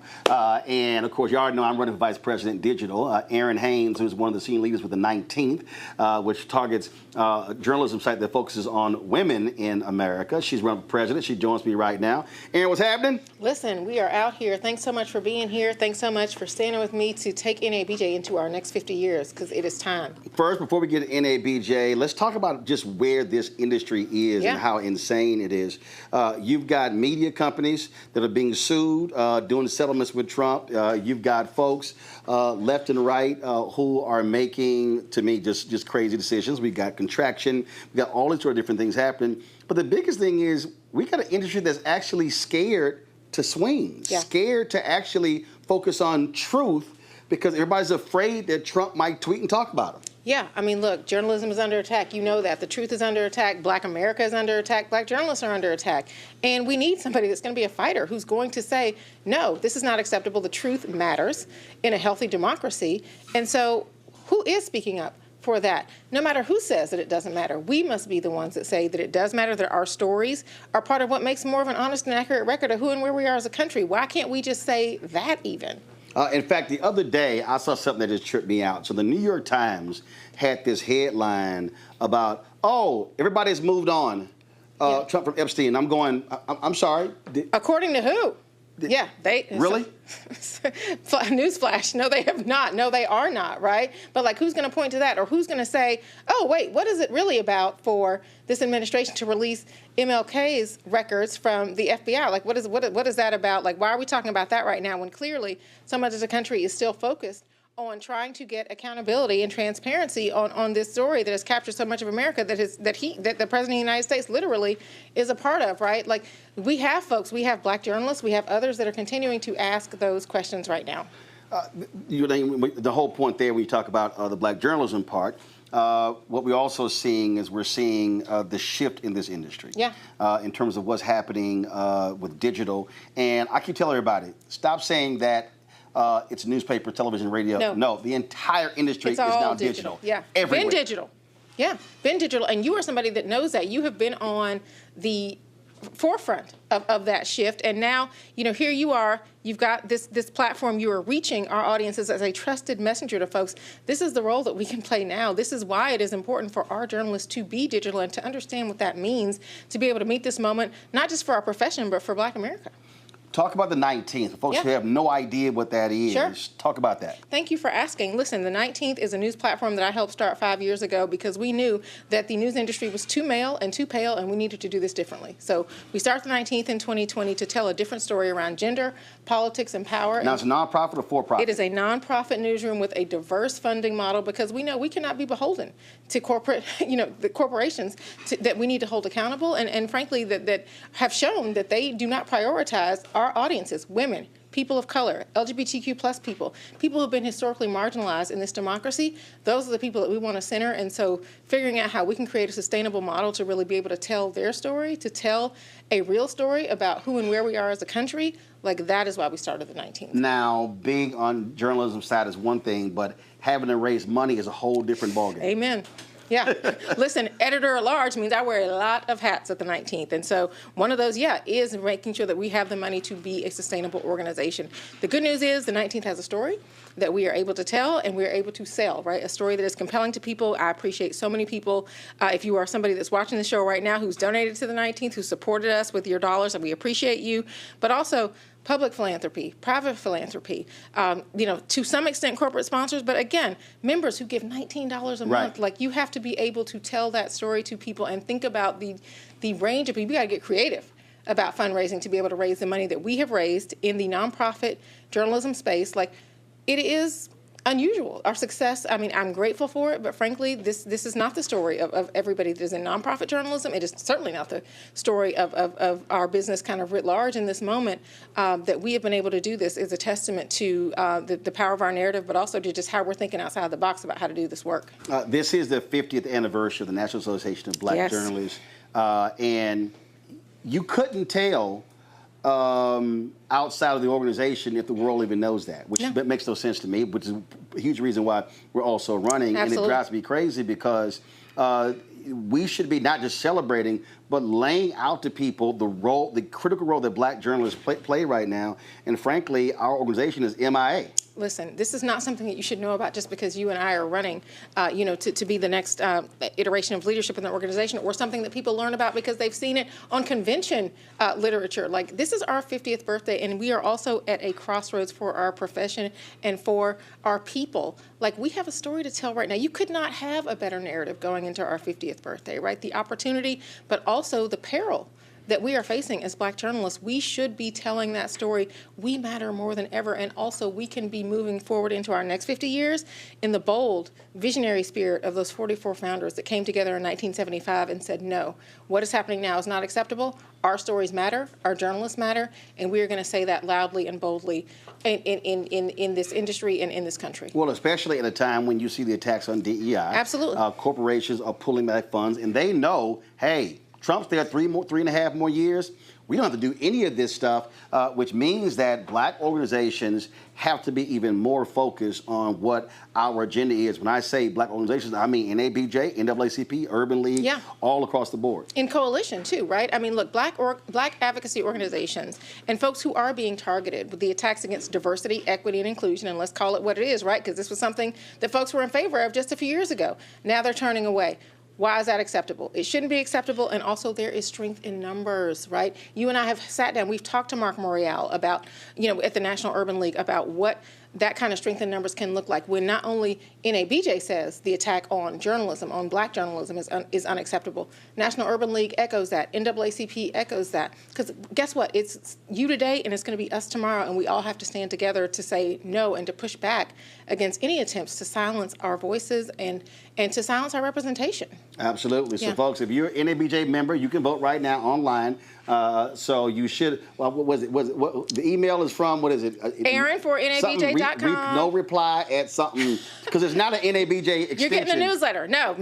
And, of course, you already know I'm running for Vice President Digital. Erin Haynes, who's one of the senior leaders with the 19th, which targets a journalism site that focuses on women in America. She's running for president. She joins me right now. Erin, what's happening? Listen, we are out here. Thanks so much for being here. Thanks so much for standing with me to take NABJ into our next 50 years, because it is time. First, before we get to NABJ, let's talk about just where this industry is and how insane it is. You've got media companies that are being sued, doing settlements with Trump. You've got folks left and right who are making, to me, just crazy decisions. We've got contraction. We've got all these sort of different things happening. But the biggest thing is we got an industry that's actually scared to swing, scared to actually focus on truth because everybody's afraid that Trump might tweet and talk about him. Yeah, I mean, look, journalism is under attack. You know that. The truth is under attack. Black America is under attack. Black journalists are under attack. And we need somebody that's going to be a fighter who's going to say, no, this is not acceptable. The truth matters in a healthy democracy. And so who is speaking up for that? No matter who says that it doesn't matter, we must be the ones that say that it does matter, that our stories are part of what makes more of an honest and accurate record of who and where we are as a country. Why can't we just say that even? In fact, the other day, I saw something that just tripped me out. So the New York Times had this headline about, oh, everybody's moved on, Trump from Epstein. I'm going, I'm sorry. According to who? Yeah, they really? Newsflash, no, they have not. No, they are not, right? But like, who's going to point to that, or who's going to say, oh, wait, what is it really about for this administration to release MLK's records from the FBI? Like, what is that about? Like, why are we talking about that right now when clearly so much of the country is still focused on trying to get accountability and transparency on this story that has captured so much of America that the President of the United States literally is a part of, right? Like, we have folks, we have black journalists, we have others that are continuing to ask those questions right now. The whole point there when you talk about the black journalism part, what we're also seeing is we're seeing the shift in this industry. Yeah. In terms of what's happening with digital. And I keep telling everybody, stop saying that it's newspaper, television, radio. No, the entire industry is now digital. Yeah, everywhere. Been digital. Yeah, been digital. And you are somebody that knows that. You have been on the forefront of that shift. And now, you know, here you are. You've got this platform. You are reaching our audiences as a trusted messenger to folks. This is the role that we can play now. This is why it is important for our journalists to be digital and to understand what that means, to be able to meet this moment, not just for our profession, but for Black America. Talk about the 19th. For folks who have no idea what that is, talk about that. Thank you for asking. Listen, the 19th is a news platform that I helped start 5 years ago because we knew that the news industry was too male and too pale, and we needed to do this differently. So we start the 19th in 2020 to tell a different story around gender, politics, and power. Now, it's a nonprofit or for-profit? It is a nonprofit newsroom with a diverse funding model because we know we cannot be beholden to corporate, the corporations that we need to hold accountable and frankly, that have shown that they do not prioritize our audiences, women, people of color, LGBTQ plus people who have been historically marginalized in this democracy. Those are the people that we want to center. And so figuring out how we can create a sustainable model to really be able to tell their story, to tell a real story about who and where we are as a country, like that is why we started the 19th. Now, being on journalism side is one thing, but having to raise money is a whole different ballgame. Amen. Yeah. Listen, editor-at-large means I wear a lot of hats at the 19th. And so one of those, is making sure that we have the money to be a sustainable organization. The good news is the 19th has a story that we are able to tell and we are able to sell, right? A story that is compelling to people. I appreciate so many people. If you are somebody that's watching the show right now who's donated to the 19th, who supported us with your dollars, and we appreciate you. But also, public philanthropy, private philanthropy, to some extent corporate sponsors, but again, members who give $19 a month. Like, you have to be able to tell that story to people and think about the range of people. You got to get creative about fundraising to be able to raise the money that we have raised in the nonprofit journalism space. Like, it is unusual. Our success, I mean, I'm grateful for it, but frankly, this is not the story of everybody that is in nonprofit journalism. It is certainly not the story of our business kind of writ large in this moment. That we have been able to do this is a testament to the power of our narrative, but also to just how we're thinking outside the box about how to do this work. This is the 50th anniversary of the National Association of Black Journalists, and you couldn't tell outside of the organization if the world even knows that, which makes no sense to me, which is a huge reason why we're also running. Absolutely. And it drives me crazy because we should be not just celebrating, but laying out to people the critical role that black journalists play right now. And frankly, our organization is MIA. Listen, this is not something that you should know about just because you and I are running, to be the next iteration of leadership in the organization, or something that people learn about because they've seen it on convention literature. Like, this is our 50th birthday, and we are also at a crossroads for our profession and for our people. Like, we have a story to tell right now. You could not have a better narrative going into our 50th birthday, right? The opportunity, but also the peril that we are facing as black journalists. We should be telling that story. We matter more than ever, and also we can be moving forward into our next 50 years in the bold, visionary spirit of those 44 founders that came together in 1975 and said, no, what is happening now is not acceptable. Our stories matter, our journalists matter, and we are going to say that loudly and boldly in this industry and in this country. Well, especially at a time when you see the attacks on DEI. Absolutely. Corporations are pulling back funds, and they know, hey, Trump's there 3.5 more years. We don't have to do any of this stuff, which means that black organizations have to be even more focused on what our agenda is. When I say black organizations, I mean NABJ, NAACP, Urban League, all across the board. In coalition, too, right? I mean, look, black advocacy organizations and folks who are being targeted with the attacks against diversity, equity, and inclusion, and let's call it what it is, right? Because this was something that folks were in favor of just a few years ago. Now they're turning away. Why is that acceptable? It shouldn't be acceptable, and also there is strength in numbers, right? You and I have sat down, we've talked to Mark Morial about, at the National Urban League about what that kind of strength in numbers can look like when not only NABJ says the attack on journalism, on black journalism is unacceptable. National Urban League echoes that. NAACP echoes that. Because guess what? It's you today and it's going to be us tomorrow, and we all have to stand together to say no and to push back against any attempts to silence our voices and to silence our representation. Absolutely. So, folks, if you're an NABJ member, you can vote right now online. So you should, well, what was it? The email is from, what is it? Aaron for NABJ.com. No reply at something, because it's not an NABJ extension. You're getting the newsletter. No.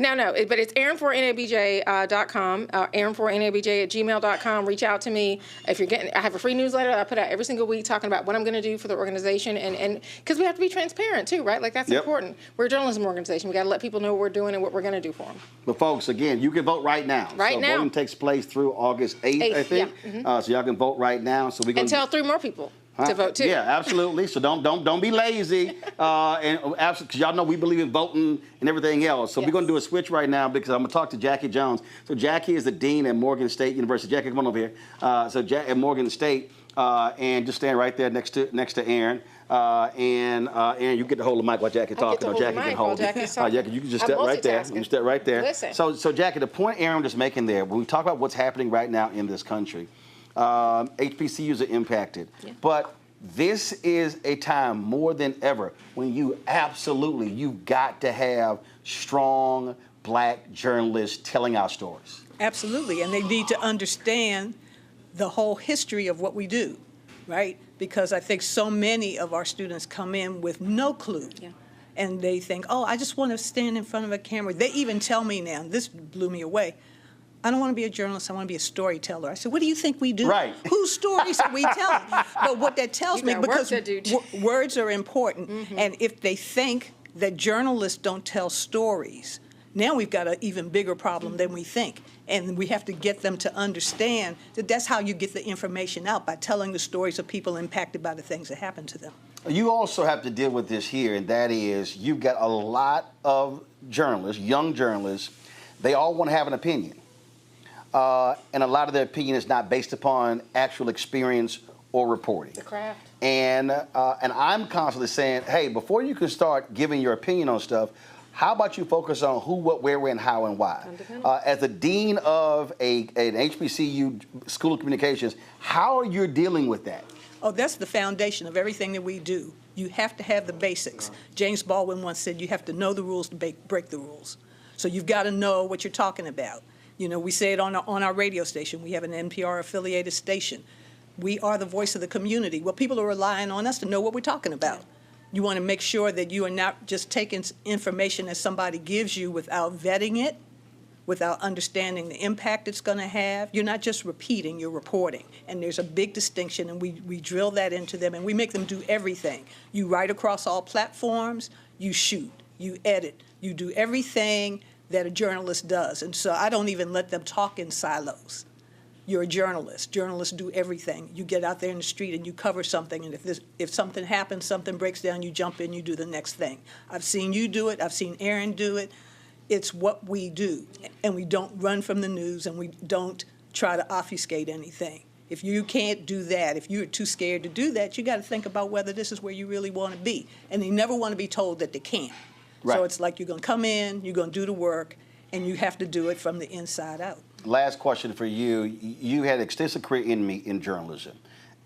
But it's Aaron for NABJ.com, Aaron for NABJ at gmail.com. Reach out to me. If you're I have a free newsletter that I put out every single week talking about what I'm going to do for the organization. And because we have to be transparent too, right? Like, that's important. We're a journalism organization. We got to let people know what we're doing and what we're going to do for them. But folks, again, you can vote right now. Right now. Voting takes place through August 8th, I think. Yeah. So y'all can vote right now. So we and tell 3 more people to vote too. Yeah, absolutely. So don't be lazy. And absolutely, because y'all know we believe in voting and everything else. So we're going to do a switch right now because I'm going to talk to Jackie Jones. So Jackie is the dean at Morgan State University. Jackie, come on over here. At Morgan State, and just stand right there next to Aaron. And you get to hold the mic while Jackie's talking. Jackie can hold it. Jackie, you can just step right there. You step right there. Listen. So Jackie, the point Aaron was making there, when we talk about what's happening right now in this country, HBCUs are impacted. Yeah. But this is a time more than ever when you've got to have strong black journalists telling our stories. Absolutely, and they need to understand the whole history of what we do, right? Because I think so many of our students come in with no clue. Yeah. And they think, oh, I just want to stand in front of a camera. They even tell me now, this blew me away, I don't want to be a journalist, I want to be a storyteller. I said, what do you think we do? Right. Whose stories are we telling? But what that tells me, because words are important, and if they think that journalists don't tell stories, now we've got an even bigger problem than we think. And we have to get them to understand that that's how you get the information out, by telling the stories of people impacted by the things that happen to them. You also have to deal with this here, and that is you've got a lot of journalists, young journalists, they all want to have an opinion. And a lot of their opinion is not based upon actual experience or reporting. The craft. And I'm constantly saying, hey, before you can start giving your opinion on stuff, how about you focus on who, what, where, when, how, and why? As the dean of an HBCU School of Communications, how are you dealing with that? Oh, that's the foundation of everything that we do. You have to have the basics. James Baldwin once said you have to know the rules to break the rules. So you've got to know what you're talking about. You know, we say it on our radio station. We have an NPR-affiliated station. We are the voice of the community. Well, people are relying on us to know what we're talking about. You want to make sure that you are not just taking information that somebody gives you without vetting it, without understanding the impact it's going to have. You're not just repeating, you're reporting. And there's a big distinction, and we drill that into them, and we make them do everything. You write across all platforms, you shoot, you edit, you do everything that a journalist does. And so I don't even let them talk in silos. You're a journalist. Journalists do everything. You get out there in the street and you cover something, and if something happens, something breaks down, you jump in, you do the next thing. I've seen you do it. I've seen Aaron do it. It's what we do, and we don't run from the news, and we don't try to obfuscate anything. If you can't do that, if you're too scared to do that, you got to think about whether this is where you really want to be. And they never want to be told that they can't. Right. So it's like you're going to come in, you're going to do the work, and you have to do it from the inside out. Last question for you. You had extensive career in journalism.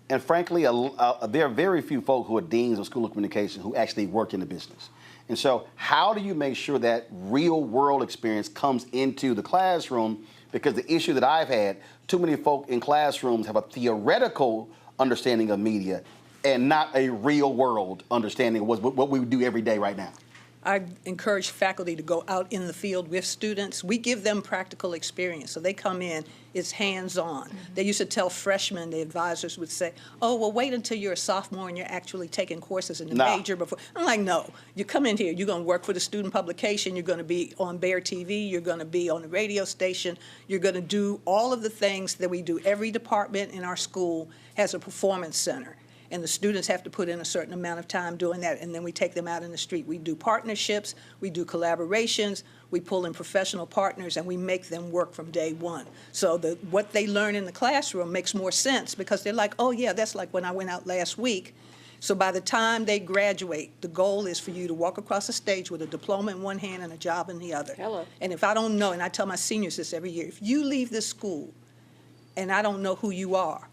And frankly, there are very few folk who are deans of School of Communication who actually work in the business. And so how do you make sure that real world experience comes into the classroom? Because the issue that I've had, too many folk in classrooms have a theoretical understanding of media and not a real world understanding of what we do every day right now. I encourage faculty to go out in the field with students. We give them practical experience. So they come in, it's hands-on. They used to tell freshmen, the advisors would say, oh, well, wait until you're a sophomore and you're actually taking courses in the major before. I'm like, no, you come in here, you're going to work for the student publication, you're going to be on Bear TV, you're going to be on the radio station, you're going to do all of the things that we do. Every department in our school has a performance center. And the students have to put in a certain amount of time doing that, and then we take them out in the street. We do partnerships, we do collaborations, we pull in professional partners, and we make them work from day one. So what they learn in the classroom makes more sense because they're like, oh yeah, that's like when I went out last week. So by the time they graduate, the goal is for you to walk across the stage with a diploma in one hand and a job in the other. Hello. And if I don't know, and I tell my seniors this every year, if you leave this school and I don't know who you are,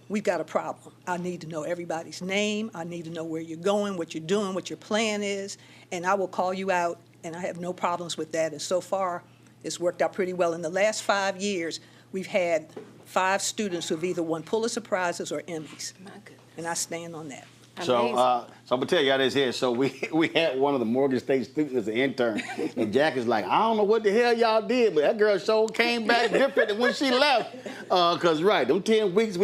we've got a problem. I need to know everybody's name. I need to know where you're going, what you're doing, what your plan is, and I will call you out, and I have no problems with that. And so far, it's worked out pretty well. In the last 5 years, we've had 5 students who've either won Pulitzer Prizes or Emmys, and I stand on that. So I'm gonna tell y'all this here. So we had one of the Morgan State students as an intern, and Jack is like, I don't know what the hell y'all did, but that girl sure came back different than when she left. Cause right, them 10 weeks,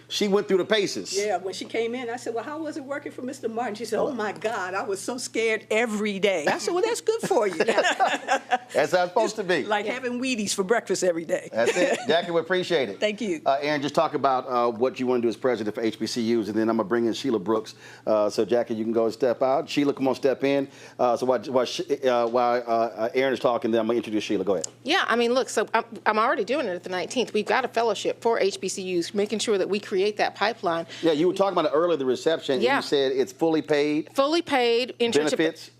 she went through the paces. Yeah, when she came in, I said, well, how was it working for Mr. Martin? She said, oh my God, I was so scared every day. I said, well, that's good for you. That's how it's supposed to be. Like having Wheaties for breakfast every day. That's it. Jackie, we appreciate it. Thank you. Aaron, just talk about what you want to do as president for HBCUs, and then I'm gonna bring in Sheila Brooks. So Jackie, you can go and step out. Sheila, come on, step in. So while Aaron is talking, then I'm gonna introduce Sheila. Go ahead. Yeah, I mean, look, so I'm already doing it at the 19th. We've got a fellowship for HBCUs, making sure that we create that pipeline. Yeah, you were talking about it earlier, the reception. Yeah. You said it's fully paid. Fully paid. Benefits.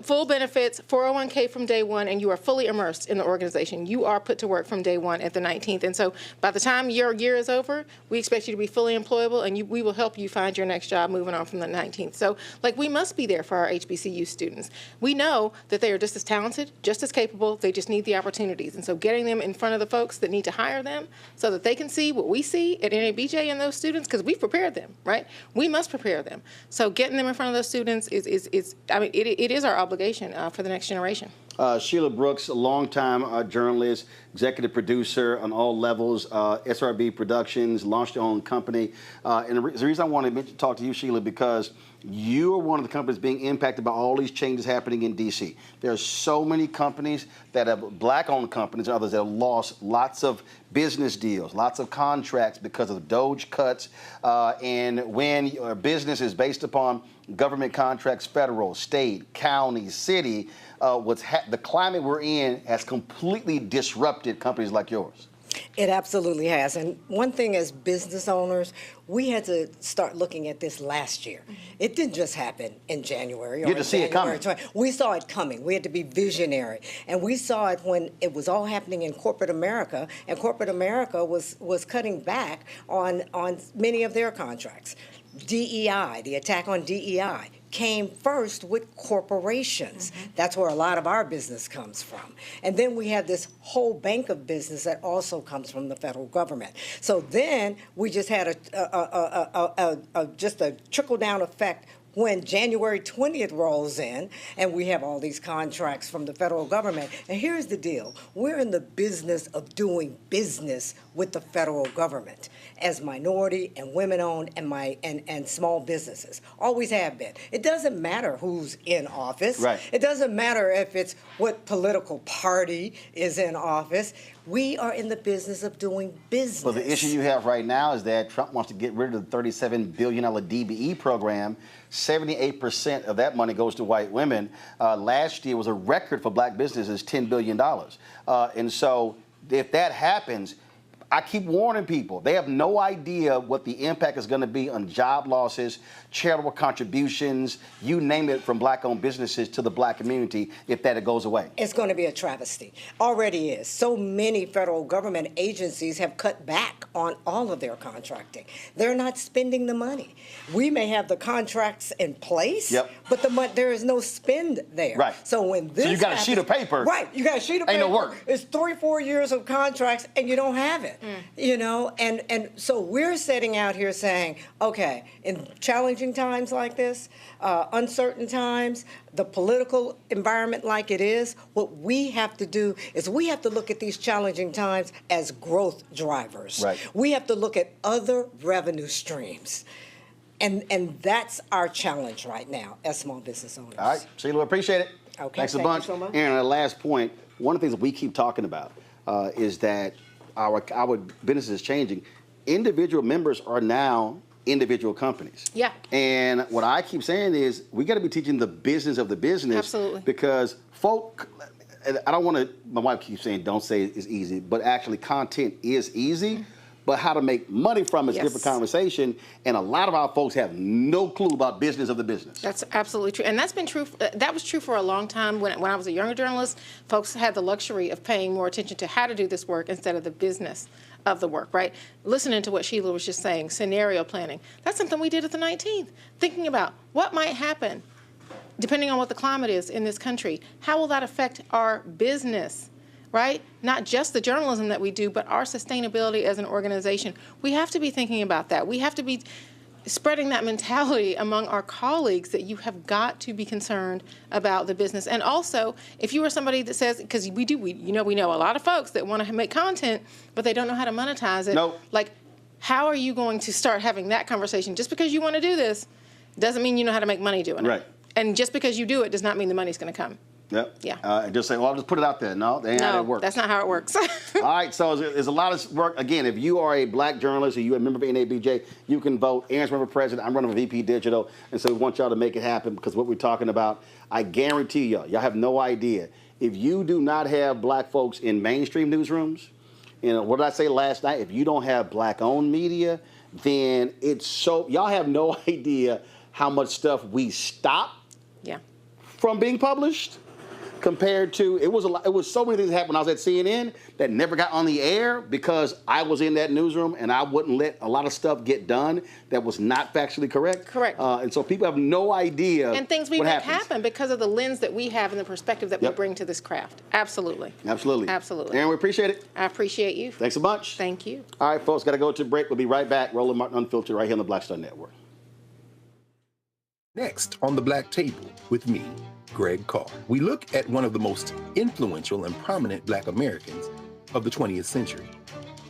Full benefits, 401k from day one, and you are fully immersed in the organization. You are put to work from day one at the 19th. And so by the time your year is over, we expect you to be fully employable, and we will help you find your next job moving on from the 19th. So, like, we must be there for our HBCU students. We know that they are just as talented, just as capable, they just need the opportunities. And so getting them in front of the folks that need to hire them so that they can see what we see at NABJ in those students, because we've prepared them, right? We must prepare them. So getting them in front of those students is I mean, it is our obligation for the next generation. Sheila Brooks, a longtime journalist, executive producer on all levels, SRB Productions, launched your own company. And the reason I wanted to talk to you, Sheila, because you are one of the companies being impacted by all these changes happening in D.C. There are so many companies that have black-owned companies, and others that have lost lots of business deals, lots of contracts because of Doge cuts. And when your business is based upon government contracts, federal, state, county, city, the climate we're in has completely disrupted companies like yours. It absolutely has. And one thing as business owners, we had to start looking at this last year. It didn't just happen in January. You had to see it coming. We saw it coming. We had to be visionary. And we saw it when it was all happening in corporate America, and corporate America was cutting back on many of their contracts. DEI, the attack on DEI, came first with corporations. That's where a lot of our business comes from. And then we have this whole bank of business that also comes from the federal government. So then we just had just a trickle-down effect when January 20th rolls in and we have all these contracts from the federal government. And here's the deal. We're in the business of doing business with the federal government as minority and women-owned and small businesses. Always have been. It doesn't matter who's in office. Right. It doesn't matter if it's what political party is in office. We are in the business of doing business. Well, the issue you have right now is that Trump wants to get rid of the $37 billion DBE program. 78% of that money goes to white women. Last year was a record for black businesses, $10 billion. And so if that happens, I keep warning people. They have no idea what the impact is going to be on job losses, charitable contributions, you name it, from black-owned businesses to the black community if that goes away. It's going to be a travesty. Already is. So many federal government agencies have cut back on all of their contracting. They're not spending the money. We may have the contracts in place, but there is no spend there. Right. So when this you got a sheet of paper. Right. You got a sheet of paper. Ain't no work. It's 3-4 years of contracts and you don't have it. You know, and so we're sitting out here saying, okay, in challenging times like this, uncertain times, the political environment like it is, what we have to do is we have to look at these challenging times as growth drivers. Right. We have to look at other revenue streams. And that's our challenge right now as small business owners. All right, Sheila, appreciate it. Okay, thanks a thank you bunch. so much. And our last point, one of the things that we keep talking about is that our business is changing. Individual members are now individual companies. Yeah. And what I keep saying is we got to be teaching the business of the business. Absolutely. Because folk, I don't want to, my wife keeps saying don't say it's easy, but actually content is easy. But how to make money from it is a different conversation. And a lot of our folks have no clue about business of the business. That's absolutely true. And that's been true. That was true for a long time. When I was a younger journalist, folks had the luxury of paying more attention to how to do this work instead of the business of the work, right? Listening to what Sheila was just saying, scenario planning. That's something we did at the 19th. Thinking about what might happen depending on what the climate is in this country. How will that affect our business? Right? Not just the journalism that we do, but our sustainability as an organization. We have to be thinking about that. We have to be spreading that mentality among our colleagues that you have got to be concerned about the business. And also, if you are somebody that says, because we know a lot of folks that want to make content, but they don't know how to monetize it. Nope. Like, how are you going to start having that conversation? Just because you want to do this doesn't mean you know how to make money doing it. Right. And just because you do it does not mean the money's going to come. Yep. Yeah. Just say, well, I'll just put it out there. No, that ain't how it works. That's not how it works. All right, so there's a lot of work. Again, if you are a black journalist or you're a member of NABJ, you can vote. Aaron's running for president. I'm running for VP Digital. And so we want y'all to make it happen because what we're talking about, I guarantee y'all have no idea. If you do not have black folks in mainstream newsrooms, what did I say last night? If you don't have black-owned media, then y'all have no idea how much stuff we stop from being published. Compared to, it was so many things that happened when I was at CNN that never got on the air because I was in that newsroom and I wouldn't let a lot of stuff get done that was not factually correct. Correct. And so people have no idea. And things we make happen because of the lens that we have and the perspective that we bring to this craft. Absolutely. Absolutely. Absolutely. Aaron, we appreciate it. I appreciate you. Thanks a bunch. Thank you. All right, folks, got to go to a break. We'll be right back. Roland Martin Unfiltered right here on the Black Star Network. Next on the Black Table with me, Greg Carr. We look at one of the most influential and prominent Black Americans of the 20th century.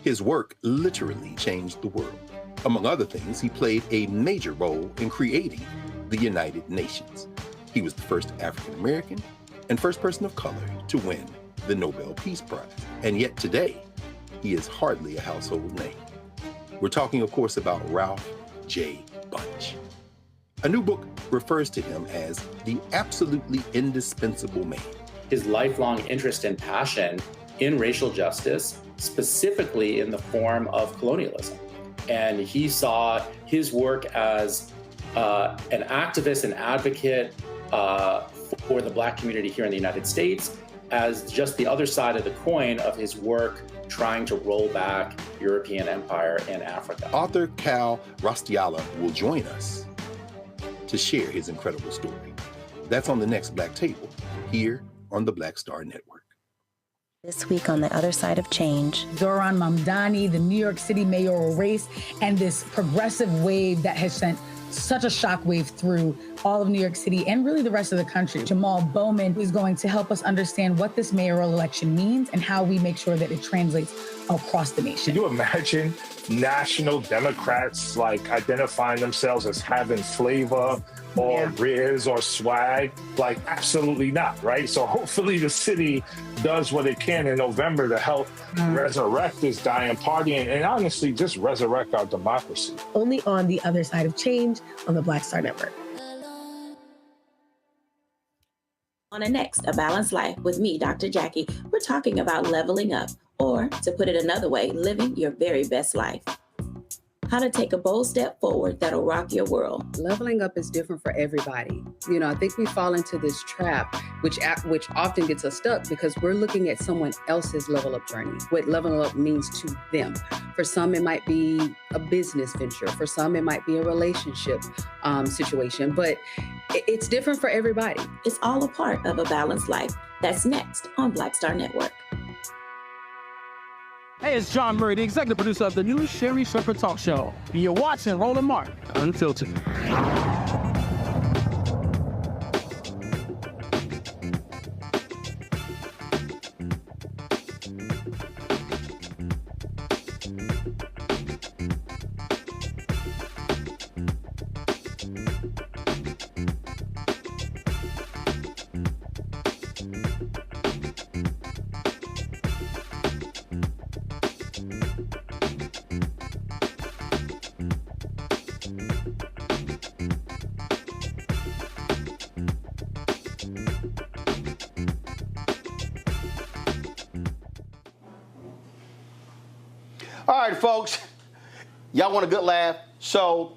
His work literally changed the world. Among other things, he played a major role in creating the United Nations. He was the first African American and first person of color to win the Nobel Peace Prize. And yet today, he is hardly a household name. We're talking, of course, about Ralph J. Bunche. A new book refers to him as the absolutely indispensable man. His lifelong interest and passion in racial justice, specifically in the form of colonialism. And he saw his work as an activist and advocate for the Black community here in the United States as just the other side of the coin of his work trying to roll back European empire in Africa. Author Cal Rostiala will join us to share his incredible story. That's on the next Black Table, here on the Black Star Network. This week on The Other Side of Change. Zohran Mamdani, the New York City mayoral race, and this progressive wave that has sent such a shockwave through all of New York City and really the rest of the country. Jamal Bowman is going to help us understand what this mayoral election means and how we make sure that it translates across the nation. Can you imagine national Democrats like identifying themselves as having flavor or riz or swag? Like, absolutely not, right? So hopefully the city does what it can in November to help resurrect this dying party and honestly just resurrect our democracy. Only on the other side of change on the Black Star Network. On the next A Balanced Life with me, Dr. Jackie, we're talking about leveling up, or to put it another way, living your very best life. How to take a bold step forward that'll rock your world. Leveling up is different for everybody. You know, I think we fall into this trap, which often gets us stuck because we're looking at someone else's level up journey, what leveling up means to them. For some, it might be a business venture. For some, it might be a relationship situation, but it's different for everybody. It's all a part of A Balanced Life. That's next on Black Star Network. Hey, it's John Murray, the executive producer of the new Sherry Shepherd Talk Show. You're watching Roland Martin Unfiltered. All right, folks, y'all want a good laugh? So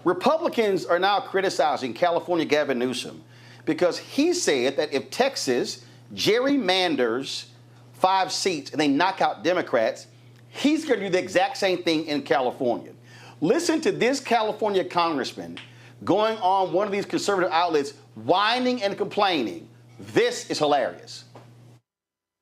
Republicans are now criticizing California Gavin Newsom because he said that if Texas gerrymanders 5 seats and they knock out Democrats, he's going to do the exact same thing in California. Listen to this California congressman going on one of these conservative outlets, whining and complaining. This is hilarious.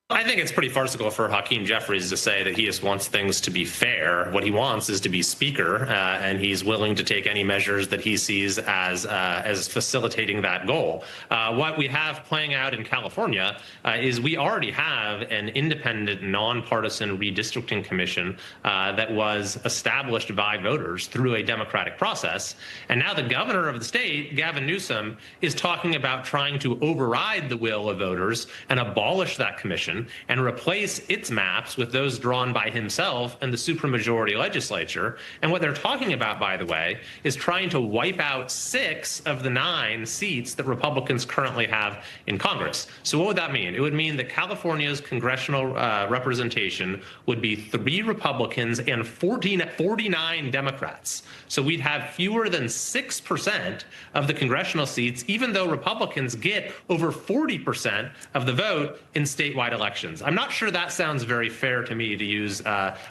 I think it's pretty farcical for Hakeem Jeffries to say that he just wants things to be fair. What he wants is to be speaker, and he's willing to take any measures that he sees as facilitating that goal. What we have playing out in California is we already have an independent, nonpartisan redistricting commission that was established by voters through a democratic process. And now the governor of the state, Gavin Newsom, is talking about trying to override the will of voters and abolish that commission and replace its maps with those drawn by himself and the supermajority legislature. And what they're talking about, by the way, is trying to wipe out 6 of the 9 seats that Republicans currently have in Congress. So what would that mean? It would mean that California's congressional representation would be 3 Republicans and 49 Democrats. So we'd have fewer than 6% of the congressional seats, even though Republicans get over 40% of the vote in statewide elections. I'm not sure that sounds very fair to me, to use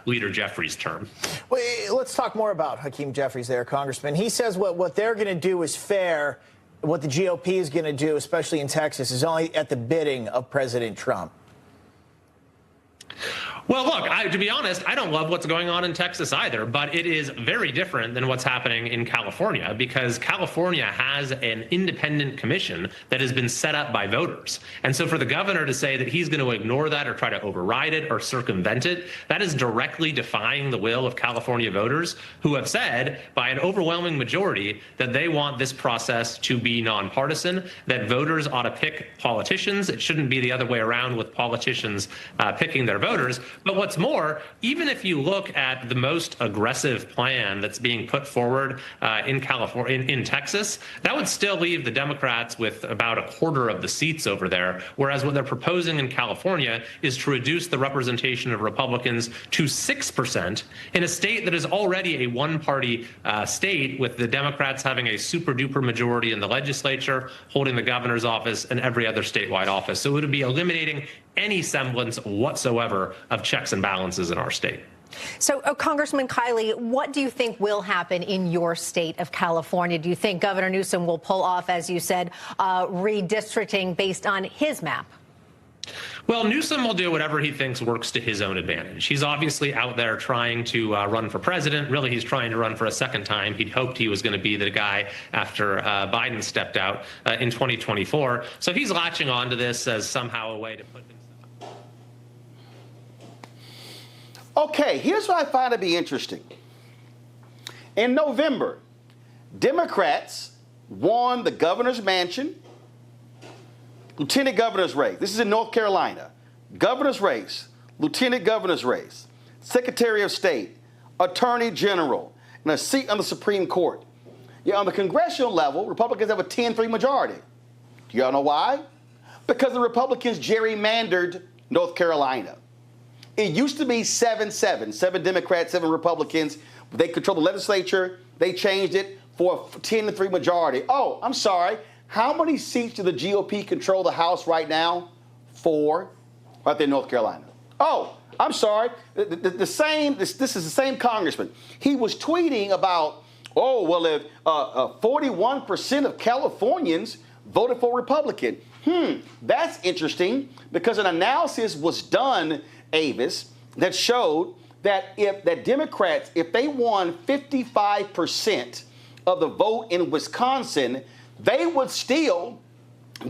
Leader Jeffries' term. Well, let's talk more about Hakeem Jeffries there, Congressman. He says what they're going to do is fair. What the GOP is going to do, especially in Texas, is only at the bidding of President Trump. Well, look, to be honest, I don't love what's going on in Texas either, but it is very different than what's happening in California, because California has an independent commission that has been set up by voters. And so for the governor to say that he's going to ignore that or try to override it or circumvent it, that is directly defying the will of California voters, who have said by an overwhelming majority that they want this process to be nonpartisan, that voters ought to pick politicians. It shouldn't be the other way around, with politicians picking their voters. But what's more, even if you look at the most aggressive plan that's being put forward in California, in Texas, that would still leave the Democrats with about 1/4 of the seats over there. Whereas what they're proposing in California is to reduce the representation of Republicans to 6% in a state that is already a one-party state, with the Democrats having a super-duper majority in the legislature, holding the governor's office and every other statewide office. So it would be eliminating any semblance whatsoever of checks and balances in our state. So, Congressman Kiley, what do you think will happen in your state of California? Do you think Governor Newsom will pull off, as you said, redistricting based on his map? Well, Newsom will do whatever he thinks works to his own advantage. He's obviously out there trying to run for president. Really, he's trying to run for a second time. He'd hoped he was going to be the guy after Biden stepped out in 2024. So he's latching on to this as somehow a way to put himself. Okay, here's what I find to be interesting. In November, Democrats won the governor's mansion, lieutenant governor's race. This is in North Carolina. Governor's race, lieutenant governor's race, secretary of state, attorney general, and a seat on the Supreme Court. Yeah, on the congressional level, Republicans have a 10-3 majority. Do y'all know why? Because the Republicans gerrymandered North Carolina. It used to be 7-7, 7 Democrats, 7 Republicans. They control the legislature. They changed it for a 10-3 majority. Oh, I'm sorry. How many seats do the GOP control the House right now? 4, right there in North Carolina. Oh, I'm sorry. This is the same congressman. He was tweeting about, oh, well, if 41% of Californians voted for Republican. That's interesting because an analysis was done, Avis, that showed that Democrats, if they won 55% of the vote in Wisconsin, they would still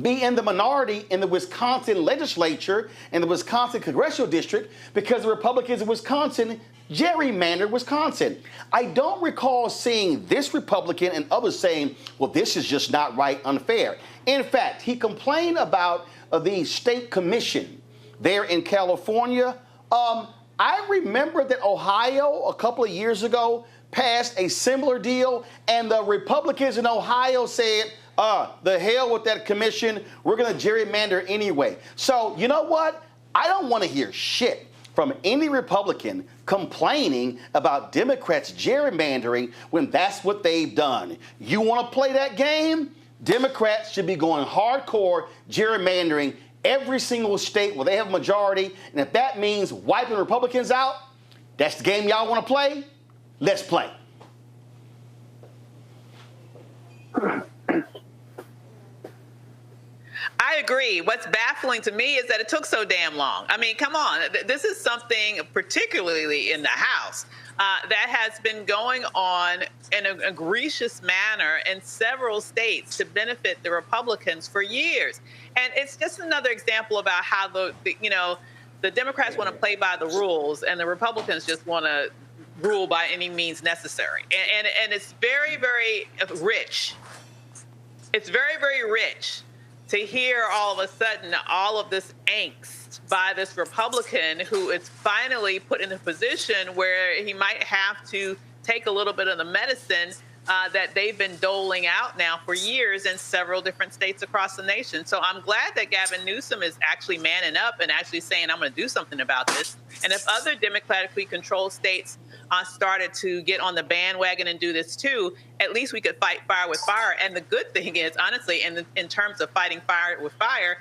be in the minority in the Wisconsin legislature and the Wisconsin congressional district because the Republicans in Wisconsin gerrymandered Wisconsin. I don't recall seeing this Republican and others saying, well, this is just not right, unfair. In fact, he complained about the state commission there in California. I remember that Ohio a couple of years ago passed a similar deal, and the Republicans in Ohio said, the hell with that commission. We're going to gerrymander anyway. So, you know what? I don't want to hear shit from any Republican complaining about Democrats gerrymandering when that's what they've done. You want to play that game? Democrats should be going hardcore gerrymandering every single state where they have a majority. And if that means wiping Republicans out, that's the game y'all want to play? Let's play. I agree. What's baffling to me is that it took so damn long. I mean, come on. This is something, particularly in the House, that has been going on in an egregious manner in several states to benefit the Republicans for years. And it's just another example about how the Democrats want to play by the rules and the Republicans just want to rule by any means necessary. And it's very, very rich. It's very, very rich to hear all of a sudden all of this angst by this Republican who is finally put in a position where he might have to take a little bit of the medicine that they've been doling out now for years in several different states across the nation. So I'm glad that Gavin Newsom is actually manning up and actually saying, I'm going to do something about this. And if other democratically controlled states started to get on the bandwagon and do this too, at least we could fight fire with fire. And the good thing is, honestly, in terms of fighting fire with fire,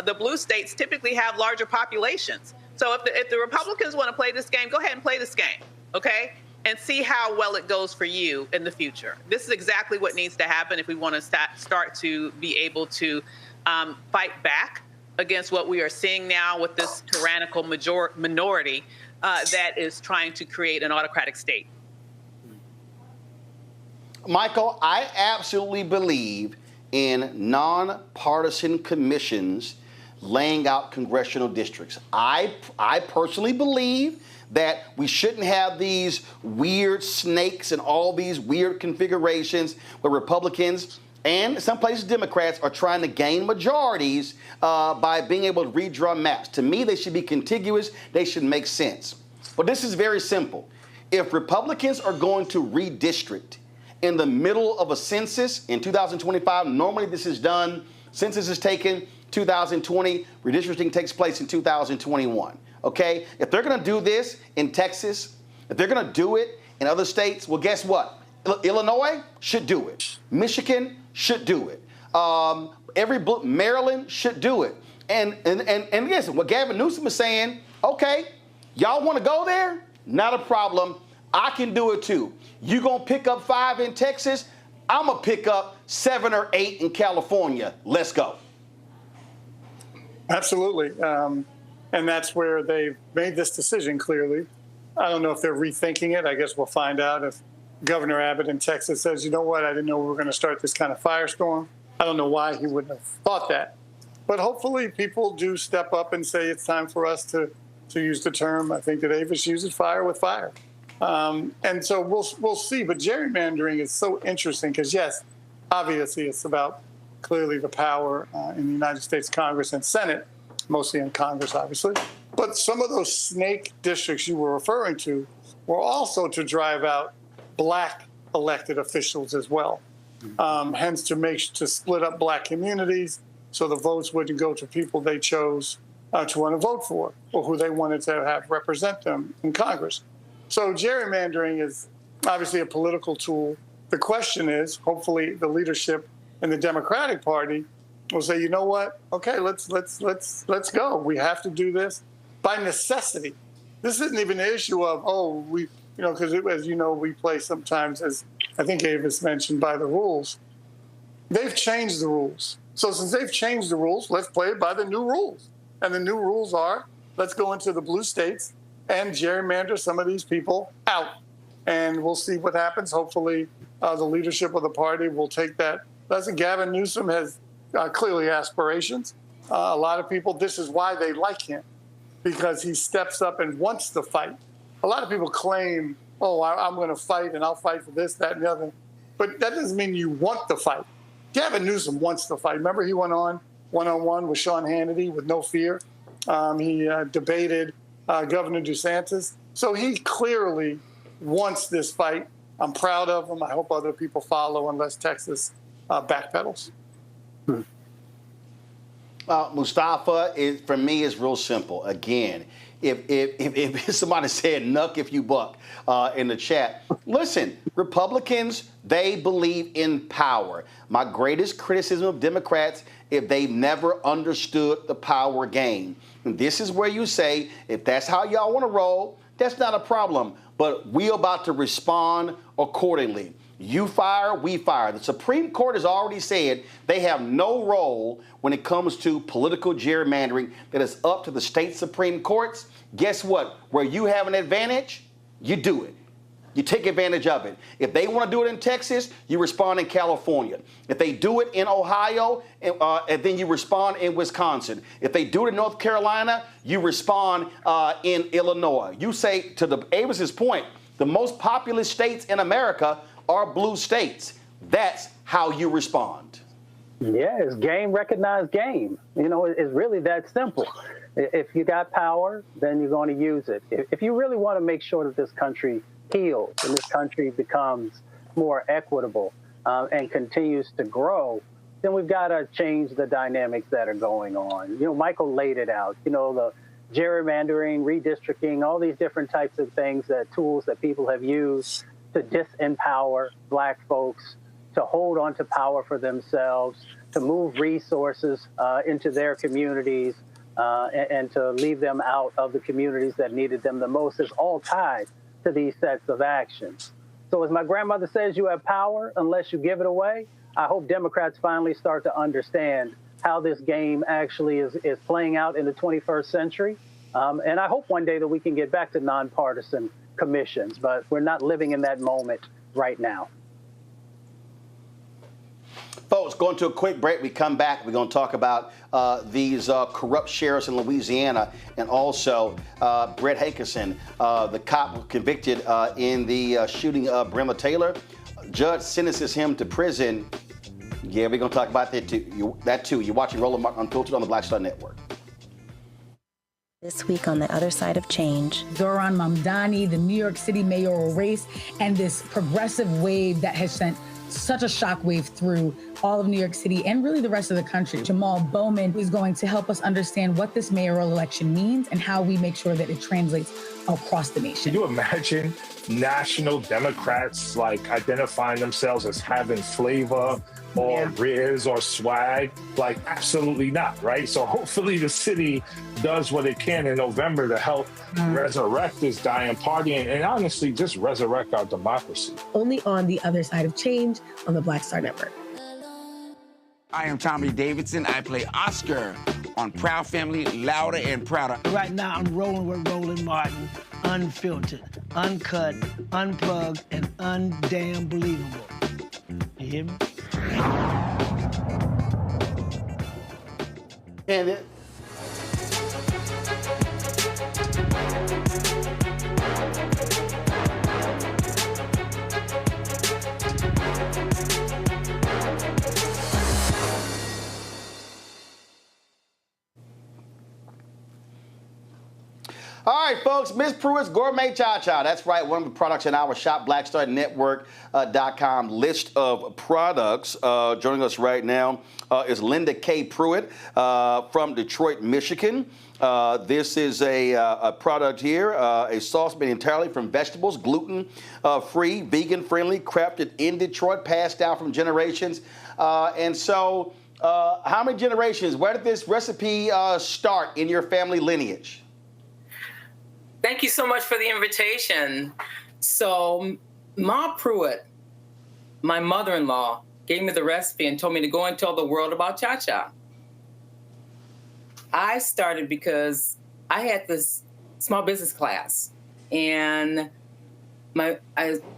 the blue states typically have larger populations. So if the Republicans want to play this game, go ahead and play this game, okay? And see how well it goes for you in the future. This is exactly what needs to happen if we want to start to be able to fight back against what we are seeing now with this tyrannical minority that is trying to create an autocratic state. Michael, I absolutely believe in nonpartisan commissions laying out congressional districts. I personally believe that we shouldn't have these weird snakes and all these weird configurations where Republicans and some places Democrats are trying to gain majorities by being able to redraw maps. To me, they should be contiguous. They should make sense. But this is very simple. If Republicans are going to redistrict in the middle of a census in 2025, normally this is done, census is taken 2020, redistricting takes place in 2021. Okay, if they're going to do this in Texas, if they're going to do it in other states, well, guess what? Illinois should do it. Michigan should do it. Maryland should do it. And listen, what Gavin Newsom is saying, okay, y'all want to go there? Not a problem. I can do it too. You going to pick up 5 in Texas? I'm going to pick up 7 or 8 in California. Let's go. Absolutely. And that's where they've made this decision clearly. I don't know if they're rethinking it. I guess we'll find out if Governor Abbott in Texas says, you know what, I didn't know we were going to start this kind of firestorm. I don't know why he wouldn't have thought that. But hopefully people do step up and say it's time for us to use the term, I think that Avis uses, fire with fire. And so we'll see. But gerrymandering is so interesting because, yes, obviously it's about clearly the power in the United States Congress and Senate, mostly in Congress, obviously. But some of those snake districts you were referring to were also to drive out black elected officials as well. Hence to split up black communities so the votes wouldn't go to people they chose to want to vote for or who they wanted to have represent them in Congress. So gerrymandering is obviously a political tool. The question is, hopefully the leadership in the Democratic Party will say, you know what? Okay, let's go. We have to do this by necessity. This isn't even an issue of, because as you know, we play sometimes, as I think Avis mentioned, by the rules. They've changed the rules. So since they've changed the rules, let's play it by the new rules. And the new rules are, let's go into the blue states and gerrymander some of these people out. And we'll see what happens. Hopefully, the leadership of the party will take that. Listen, Gavin Newsom has clearly aspirations. A lot of people, this is why they like him, because he steps up and wants to fight. A lot of people claim, I'm going to fight and I'll fight for this, that, and the other. But that doesn't mean you want to fight. Gavin Newsom wants to fight. Remember, he went on one-on-one with Sean Hannity with no fear. He debated Governor DeSantis. So he clearly wants this fight. I'm proud of him. I hope other people follow unless Texas backpedals. Mustafa, for me, is real simple. Again, if somebody said "nuck if you buck" in the chat, listen, Republicans, they believe in power. My greatest criticism of Democrats, if they've never understood the power game. And this is where you say, if that's how y'all want to roll, that's not a problem. But we're about to respond accordingly. You fire, we fire. The Supreme Court has already said they have no role when it comes to political gerrymandering, that is up to the state Supreme Courts. Guess what? Where you have an advantage, you do it. You take advantage of it. If they want to do it in Texas, you respond in California. If they do it in Ohio, and then you respond in Wisconsin. If they do it in North Carolina, you respond in Illinois. You say, to Avis's point, the most populous states in America are blue states. That's how you respond. Yeah, it's game recognized game. It's really that simple. If you got power, then you're going to use it. If you really want to make sure that this country heals and this country becomes more equitable and continues to grow, then we've got to change the dynamics that are going on. Michael laid it out. The gerrymandering, redistricting, all these different types of things, tools that people have used to disempower black folks, to hold on to power for themselves, to move resources into their communities and to leave them out of the communities that needed them the most, is all tied to these sets of actions. So as my grandmother says, you have power unless you give it away. I hope Democrats finally start to understand how this game actually is playing out in the 21st century. And I hope one day that we can get back to nonpartisan commissions, but we're not living in that moment right now. Folks, going to a quick break. We come back. We're going to talk about these corrupt sheriffs in Louisiana, and also Brett Hankison, the cop convicted in the shooting of Breonna Taylor. Judge sentences him to prison. Yeah, we're going to talk about that too. You're watching Roland Martin Unfiltered on the Black Star Network. This week on The Other Side of Change. Zohran Mamdani, the New York City mayoral race, and this progressive wave that has sent such a shockwave through all of New York City and really the rest of the country. Jamal Bowman is going to help us understand what this mayoral election means and how we make sure that it translates across the nation. Can you imagine national Democrats identifying themselves as having flavor or riz or swag? Absolutely not, right? So hopefully the city does what it can in November to help resurrect this dying party and honestly just resurrect our democracy. Only on The Other Side of Change on the Black Star Network. I am Tommy Davidson. I play Oscar on Proud Family, louder and prouder. Right now, I'm rolling with Roland Martin, unfiltered, uncut, unplugged, and undamn believable. You hear me? And it. All right, folks, Miss Pruitt's Gourmet Cha-Cha. That's right, one of the products in our Shop BlackStarNetwork.com list of products. Joining us right now is Linda K. Pruitt from Detroit, Michigan. This is a product here, a sauce made entirely from vegetables, gluten-free, vegan-friendly, crafted in Detroit, passed down from generations. And so, how many generations? Where did this recipe start in your family lineage? Thank you so much for the invitation. So, Ma Pruitt, my mother-in-law, gave me the recipe and told me to go and tell the world about cha-cha. I started because I had this small business class, and I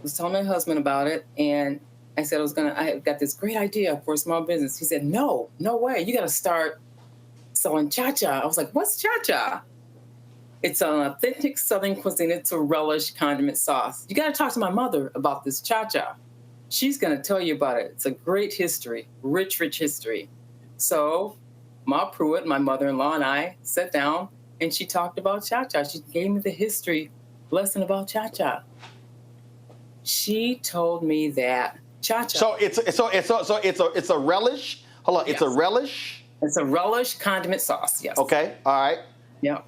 was telling my husband about it, and I said I got this great idea for a small business. He said, no way, you gotta start selling cha-cha. I was like, what's cha-cha? It's an authentic Southern cuisine. It's a relish condiment sauce. You got to talk to my mother about this cha-cha. She's going to tell you about it. It's a great history, rich history. So Ma Pruitt, my mother-in-law, and I sat down, and she talked about cha-cha. She gave me the history lesson about cha-cha. She told me that cha-cha. So it's a relish. Hold on, it's a relish. It's a relish condiment sauce. Yes. Okay. All right. Yeah.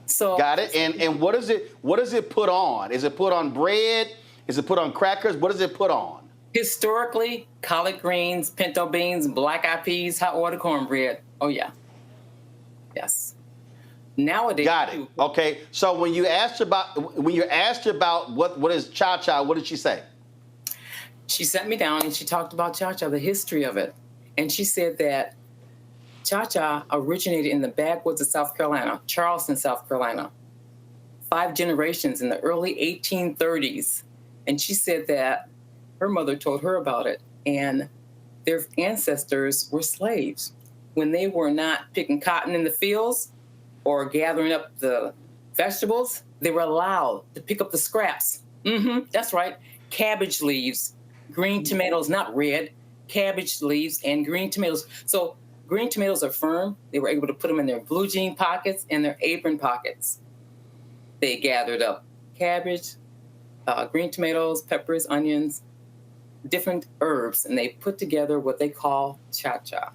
So got it. And what is it put on? Is it put on bread? Is it put on crackers? What is it put on? Historically, collard greens, pinto beans, black-eyed peas, hot water cornbread. Oh yeah. Yes. Nowadays. Got it. Okay. So when you asked about what is cha-cha, what did she say? She sat me down and she talked about cha-cha, the history of it, and she said that cha-cha originated in the backwoods of South Carolina, Charleston, South Carolina, 5 generations in the early 1830s. And she said that her mother told her about it, and their ancestors were slaves. When they were not picking cotton in the fields or gathering up the vegetables, they were allowed to pick up the scraps. That's right, cabbage leaves, green tomatoes, not red, cabbage leaves and green tomatoes. So green tomatoes are firm. They were able to put them in their blue jean pockets and their apron pockets. They gathered up cabbage, green tomatoes, peppers, onions, different herbs, and they put together what they call cha-cha.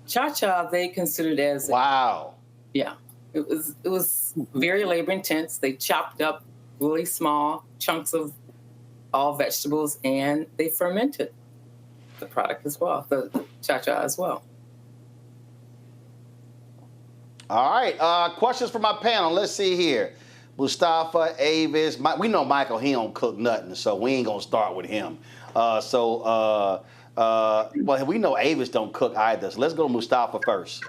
Cha-cha, they considered as wow. Yeah, it was very labor intense. They chopped up really small chunks of all vegetables, and they fermented the product as well, the cha-cha as well. All right, questions for my panel. Let's see here. Mustafa, Avis, we know Michael, he don't cook nothing, so we ain't gonna start with him. Well, we know Avis don't cook either, so let's go to Mustafa first.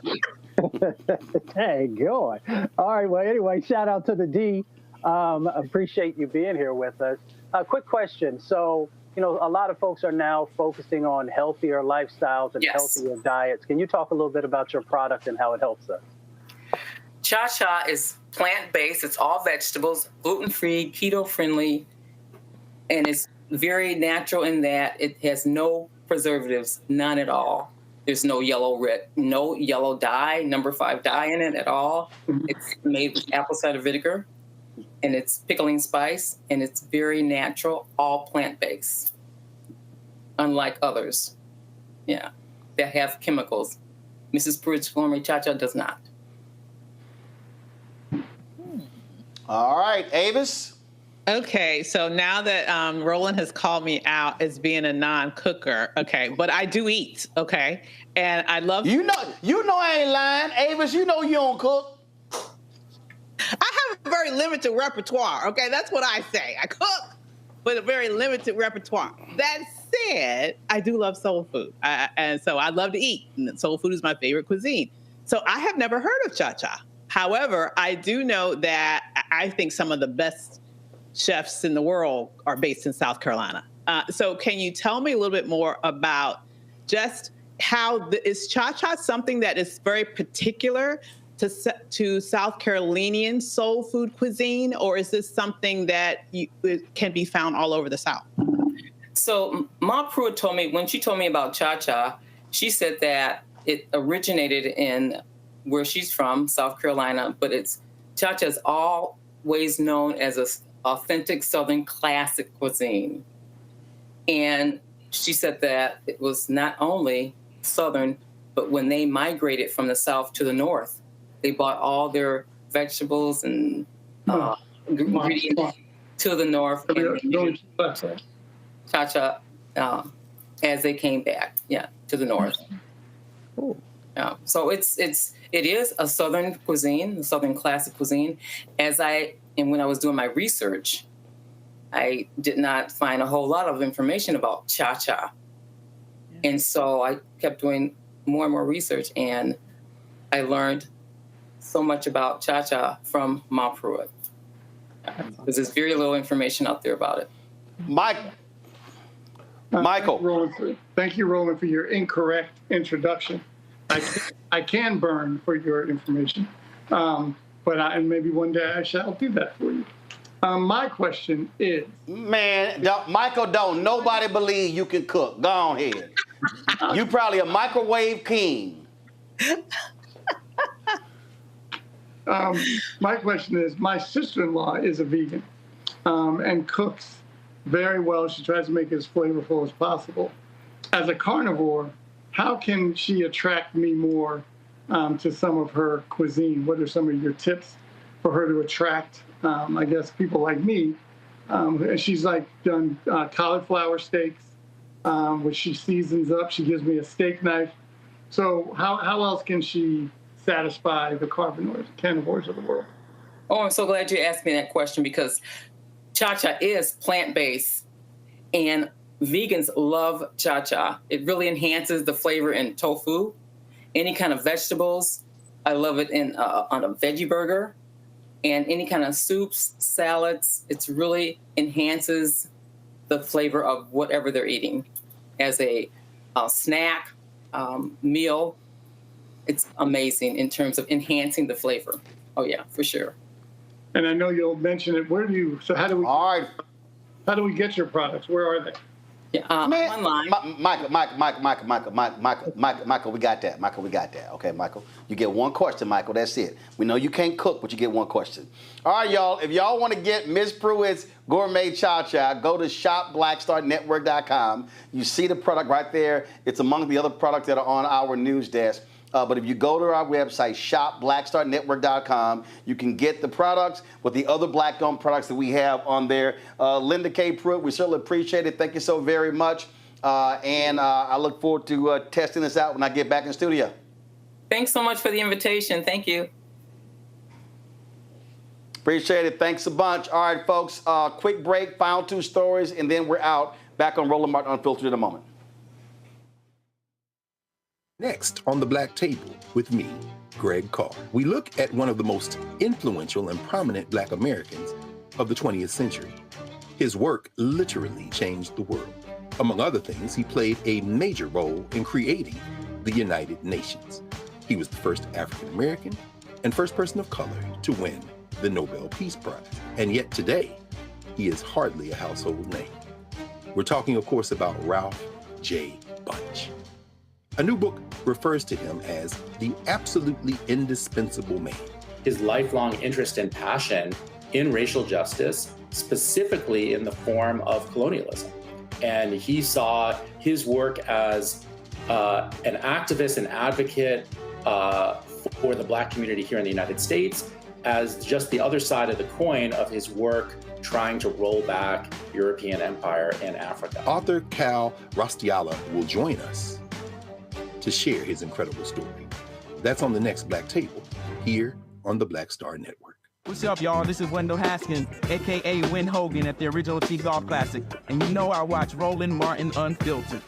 Hey, good. All right, well, anyway, shout out to the D. Appreciate you being here with us. Quick question. So, a lot of folks are now focusing on healthier lifestyles and healthier diets. Can you talk a little bit about your product and how it helps us? Cha-cha is plant-based. It's all vegetables, gluten-free, keto-friendly, and it's very natural in that it has no preservatives, none at all. There's no yellow dye, number 5 dye in it at all. It's made with apple cider vinegar, and it's pickling spice, and it's very natural, all plant-based, unlike others, that have chemicals. Mrs. Pruitt's Gourmet Cha-Cha does not. All right, Avis. Okay, so now that Roland has called me out as being a non-cooker, okay, but I do eat, okay, and I love. You know I ain't lying, Avis. You know you don't cook. I have a very limited repertoire. Okay, that's what I say. I cook, but a very limited repertoire. That said, I do love soul food. And so I love to eat. And soul food is my favorite cuisine. So I have never heard of cha-cha. However, I do know that I think some of the best chefs in the world are based in South Carolina. So can you tell me a little bit more about just how is cha-cha something that is very particular to South Carolinian soul food cuisine, or is this something that can be found all over the South? So Ma Pruitt told me, when she told me about cha-cha, she said that it originated in where she's from, South Carolina, but cha-cha is always known as an authentic Southern classic cuisine. And she said that it was not only Southern, but when they migrated from the South to the North, they bought all their vegetables and ingredients to the North. Cha-cha as they came back, to the North. Ooh. So it is a Southern cuisine, a Southern classic cuisine. And when I was doing my research, I did not find a whole lot of information about cha-cha. And so I kept doing more and more research, and I learned so much about cha-cha from Ma Pruitt. Because there's very little information out there about it. Michael. Thank you, Roland, for your incorrect introduction. I can burn for your information, but maybe one day I shall do that for you. My question is... Man, Michael, don't nobody believe you can cook. Go on ahead. You probably a microwave king. My question is, my sister-in-law is a vegan and cooks very well. She tries to make it as flavorful as possible. As a carnivore, how can she attract me more to some of her cuisine? What are some of your tips for her to attract, I guess, people like me? She's done cauliflower steaks, which she seasons up. She gives me a steak knife. So how else can she satisfy the carnivores of the world? Oh, I'm so glad you asked me that question, because cha-cha is plant-based, and vegans love cha-cha. It really enhances the flavor in tofu, any kind of vegetables. I love it on a veggie burger, and any kind of soups, salads. It really enhances the flavor of whatever they're eating as a snack, meal. It's amazing in terms of enhancing the flavor. Oh yeah, for sure. And I know you'll mention it. How do we get your products? Where are they? Yeah, online. Michael, we got that. Michael, we got that. Okay, Michael. You get one question, Michael. That's it. We know you can't cook, but you get one question. All right, y'all. If y'all want to get Miss Pruitt's Gourmet Cha-Cha, go to shopblackstarnetwork.com. You see the product right there. It's among the other products that are on our news desk. But if you go to our website, shopblackstarnetwork.com, you can get the products with the other Black-owned products that we have on there. Linda K. Pruitt, we certainly appreciate it. Thank you so very much. And I look forward to testing this out when I get back in the studio. Thanks so much for the invitation. Thank you. Appreciate it. Thanks a bunch. All right, folks, quick break, final two stories, and then we're out. Back on Roland Martin Unfiltered in a moment. Next on the Black Table with me, Greg Carr, we look at one of the most influential and prominent Black Americans of the 20th century. His work literally changed the world. Among other things, he played a major role in creating the United Nations. He was the first African American and first person of color to win the Nobel Peace Prize. And yet today, he is hardly a household name. We're talking, of course, about Ralph J. Bunche. A new book refers to him as the absolutely indispensable man. His lifelong interest and passion in racial justice, specifically in the form of colonialism. And he saw his work as an activist and advocate for the Black community here in the United States as just the other side of the coin of his work trying to roll back European empire in Africa. Author Cal Rostiala will join us to share his incredible story. That's on the next Black Table here on the Black Star Network. What's up, y'all? This is Wendell Haskins, a.k.a. Win Hogan at the Original T Golf Classic. And you know I watch Roland Martin Unfiltered.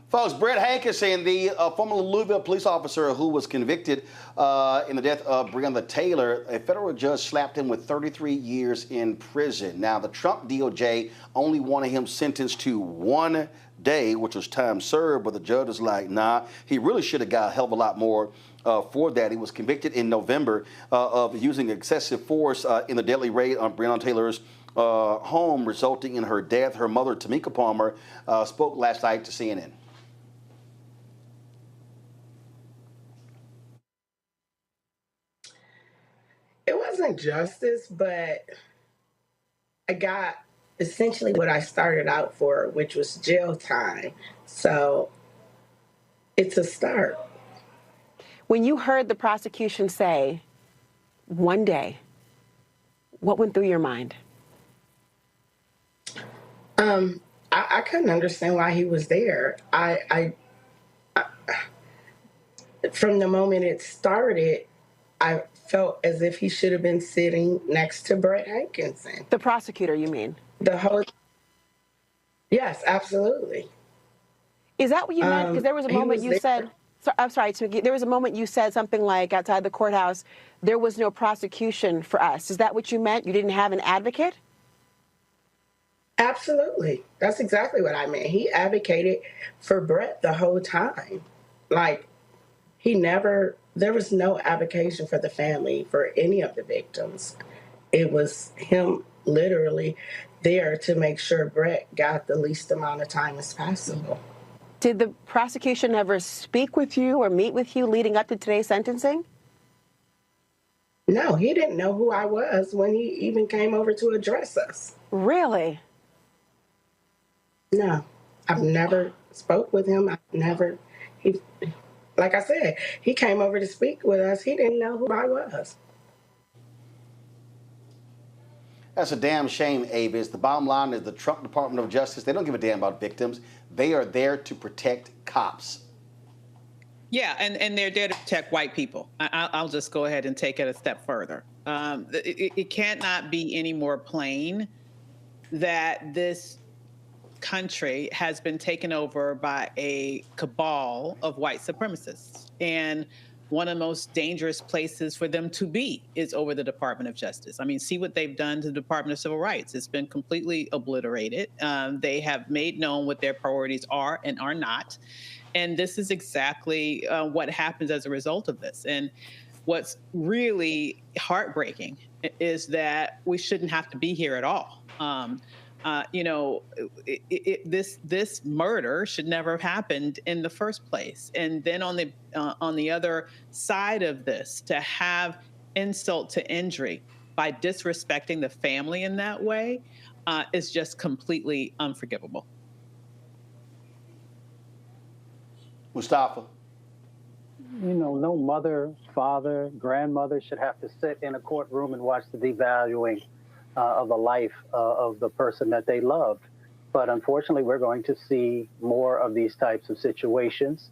Folks, Brett Hankison, the former Louisville police officer who was convicted in the death of Breonna Taylor, a federal judge slapped him with 33 years in prison. Now, the Trump DOJ only wanted him sentenced to 1 day, which was time served, but the judge was like, nah, he really should have got a hell of a lot more for that. He was convicted in November of using excessive force in the deadly raid on Breonna Taylor's home, resulting in her death. Her mother, Tamika Palmer, spoke last night to CNN. It wasn't justice, but I got essentially what I started out for, which was jail time. So it's a start. When you heard the prosecution say 1 day, what went through your mind? I couldn't understand why he was there. I from the moment it started, I felt as if he should have been sitting next to Brett Hankison. The prosecutor, you mean? Yes, absolutely. Is that what you meant? Because there was a moment you said, I'm sorry, there was a moment you said something like outside the courthouse, there was no prosecution for us. Is that what you meant? You didn't have an advocate? Absolutely. That's exactly what I meant. He advocated for Brett the whole time. Like, there was no advocacy for the family, for any of the victims. It was him literally there to make sure Brett got the least amount of time as possible. Did the prosecution ever speak with you or meet with you leading up to today's sentencing? No, he didn't know who I was when he even came over to address us. Really? No, I've never spoke with him. Like I said, he came over to speak with us. He didn't know who I was. That's a damn shame, Avis. The bottom line is the Trump Department of Justice, they don't give a damn about victims. They are there to protect cops. Yeah, and they're there to protect white people. I'll just go ahead and take it a step further. It cannot be any more plain that this country has been taken over by a cabal of white supremacists. And one of the most dangerous places for them to be is over the Department of Justice. I mean, see what they've done to the Department of Civil Rights. It's been completely obliterated. They have made known what their priorities are and are not. And this is exactly what happens as a result of this. And what's really heartbreaking is that we shouldn't have to be here at all. This murder should never have happened in the first place. And then on the other side of this, to have insult to injury by disrespecting the family in that way is just completely unforgivable. Mustafa. You know, no mother, father, grandmother should have to sit in a courtroom and watch the devaluing of the life of the person that they loved. But unfortunately, we're going to see more of these types of situations.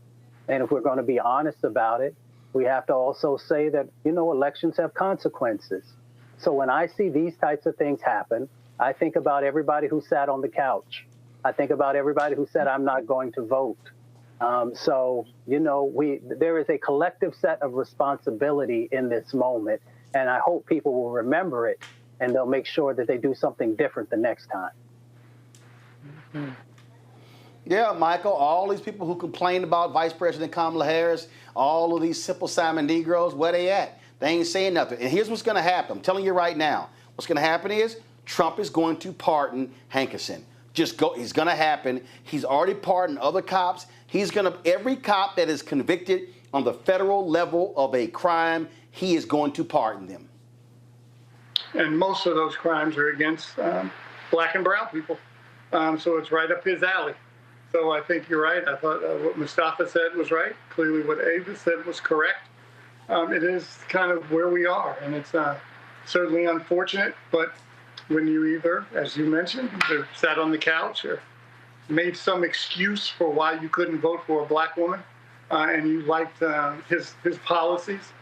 And if we're going to be honest about it, we have to also say that, you know, elections have consequences. So when I see these types of things happen, I think about everybody who sat on the couch. I think about everybody who said, I'm not going to vote. So, you know, there is a collective set of responsibility in this moment. And I hope people will remember it and they'll make sure that they do something different the next time. Mm-hmm. Yeah, Michael, all these people who complained about Vice President Kamala Harris, all of these simple Simon Negroes, where they at? They ain't saying nothing. And here's what's going to happen. I'm telling you right now. What's going to happen is Trump is going to pardon Hankison. It's going to happen. He's already pardoned other cops. Every cop that is convicted on the federal level of a crime, he is going to pardon them. And most of those crimes are against black and brown people. So it's right up his alley. So I think you're right. I thought what Mustafa said was right. Clearly what Ava said was correct. It is kind of where we are, and it's certainly unfortunate, but when you either, as you mentioned, either sat on the couch or made some excuse for why you couldn't vote for a black woman, and you liked his policies,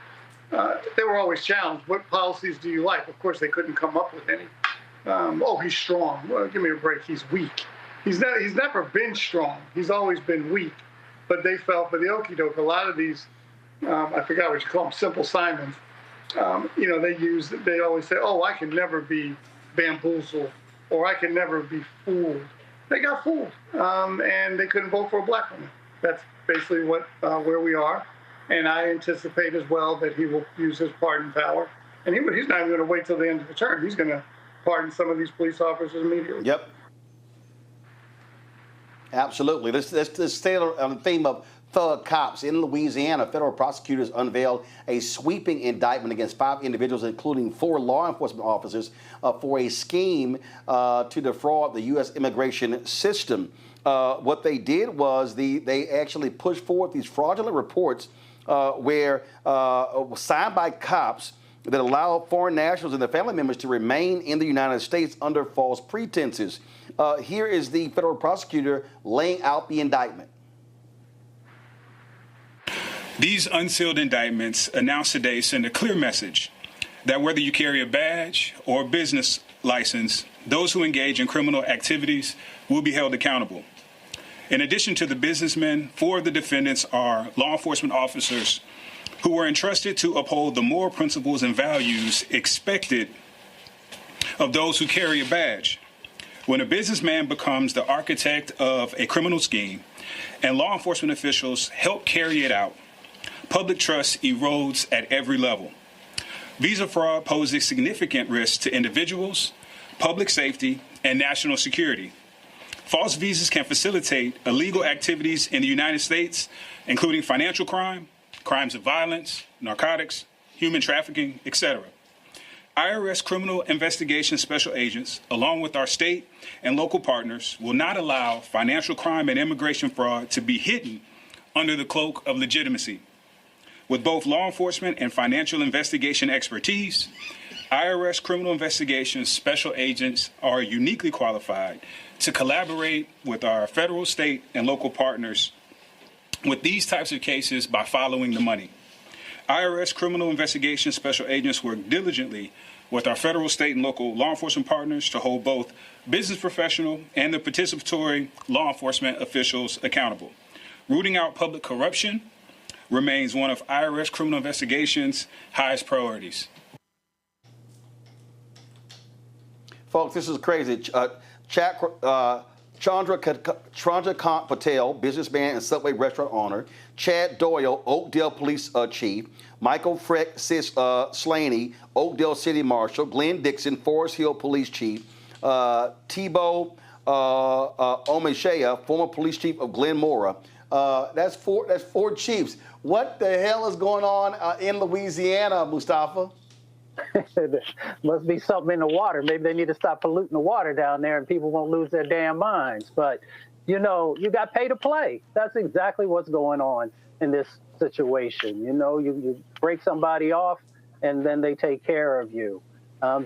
they were always challenged. What policies do you like? Of course, they couldn't come up with any. Oh, he's strong. Well, give me a break. He's weak. He's never been strong. He's always been weak. But they fell for the okie doke. A lot of these, I forgot what you call them, Simple Simons. They always say, oh, I can never be bamboozled, or I can never be fooled. They got fooled, and they couldn't vote for a black woman. That's basically where we are. And I anticipate as well that he will use his pardon power. And he's not even going to wait till the end of the term. He's going to pardon some of these police officers immediately. Yep. Absolutely. Let's stay on the theme of thug cops. In Louisiana, federal prosecutors unveiled a sweeping indictment against 5 individuals, including 4 law enforcement officers, for a scheme to defraud the U.S. immigration system. What they did was they actually pushed forward these fraudulent reports where signed by cops that allow foreign nationals and their family members to remain in the United States under false pretenses. Here is the federal prosecutor laying out the indictment. These unsealed indictments announced today send a clear message that whether you carry a badge or a business license, those who engage in criminal activities will be held accountable. In addition to the businessmen, 4 of the defendants are law enforcement officers who were entrusted to uphold the moral principles and values expected of those who carry a badge. When a businessman becomes the architect of a criminal scheme and law enforcement officials help carry it out, public trust erodes at every level. Visa fraud poses significant risks to individuals, public safety, and national security. False visas can facilitate illegal activities in the United States, including financial crime, crimes of violence, narcotics, human trafficking, etc. IRS criminal investigation special agents, along with our state and local partners, will not allow financial crime and immigration fraud to be hidden under the cloak of legitimacy. With both law enforcement and financial investigation expertise, IRS criminal investigations special agents are uniquely qualified to collaborate with our federal, state, and local partners with these types of cases by following the money. IRS criminal investigation special agents work diligently with our federal, state, and local law enforcement partners to hold both business professional and the participatory law enforcement officials accountable. Rooting out public corruption remains one of IRS criminal investigation's highest priorities. Folks, this is crazy. Chandrakant Patel, businessman and Subway restaurant owner. Chad Doyle, Oakdale Police Chief. Michael Freck Slaney, Oakdale City Marshal. Glenn Dixon, Forest Hill Police Chief. Tebow Omeshea, former police chief of Glen Mora. That's four chiefs. What the hell is going on in Louisiana, Mustafa? There must be something in the water. Maybe they need to stop polluting the water down there and people won't lose their damn minds. But, you know, you got pay to play. That's exactly what's going on in this situation. You know, you break somebody off and then they take care of you.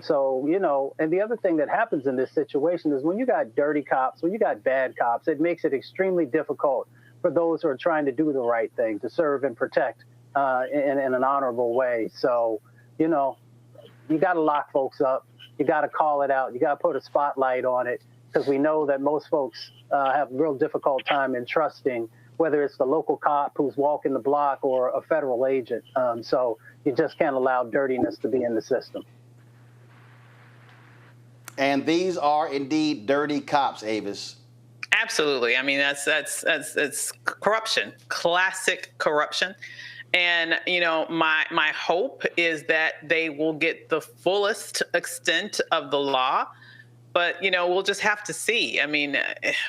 So, you know, and the other thing that happens in this situation is when you got dirty cops, when you got bad cops, it makes it extremely difficult for those who are trying to do the right thing, to serve and protect in an honorable way. So, you know, you got to lock folks up. You got to call it out. You got to put a spotlight on it because we know that most folks have a real difficult time in trusting whether it's the local cop who's walking the block or a federal agent. So you just can't allow dirtiness to be in the system. And these are indeed dirty cops, Avis. Absolutely. I mean, that's corruption, classic corruption. And, you know, my hope is that they will get the fullest extent of the law. But, you know, we'll just have to see. I mean,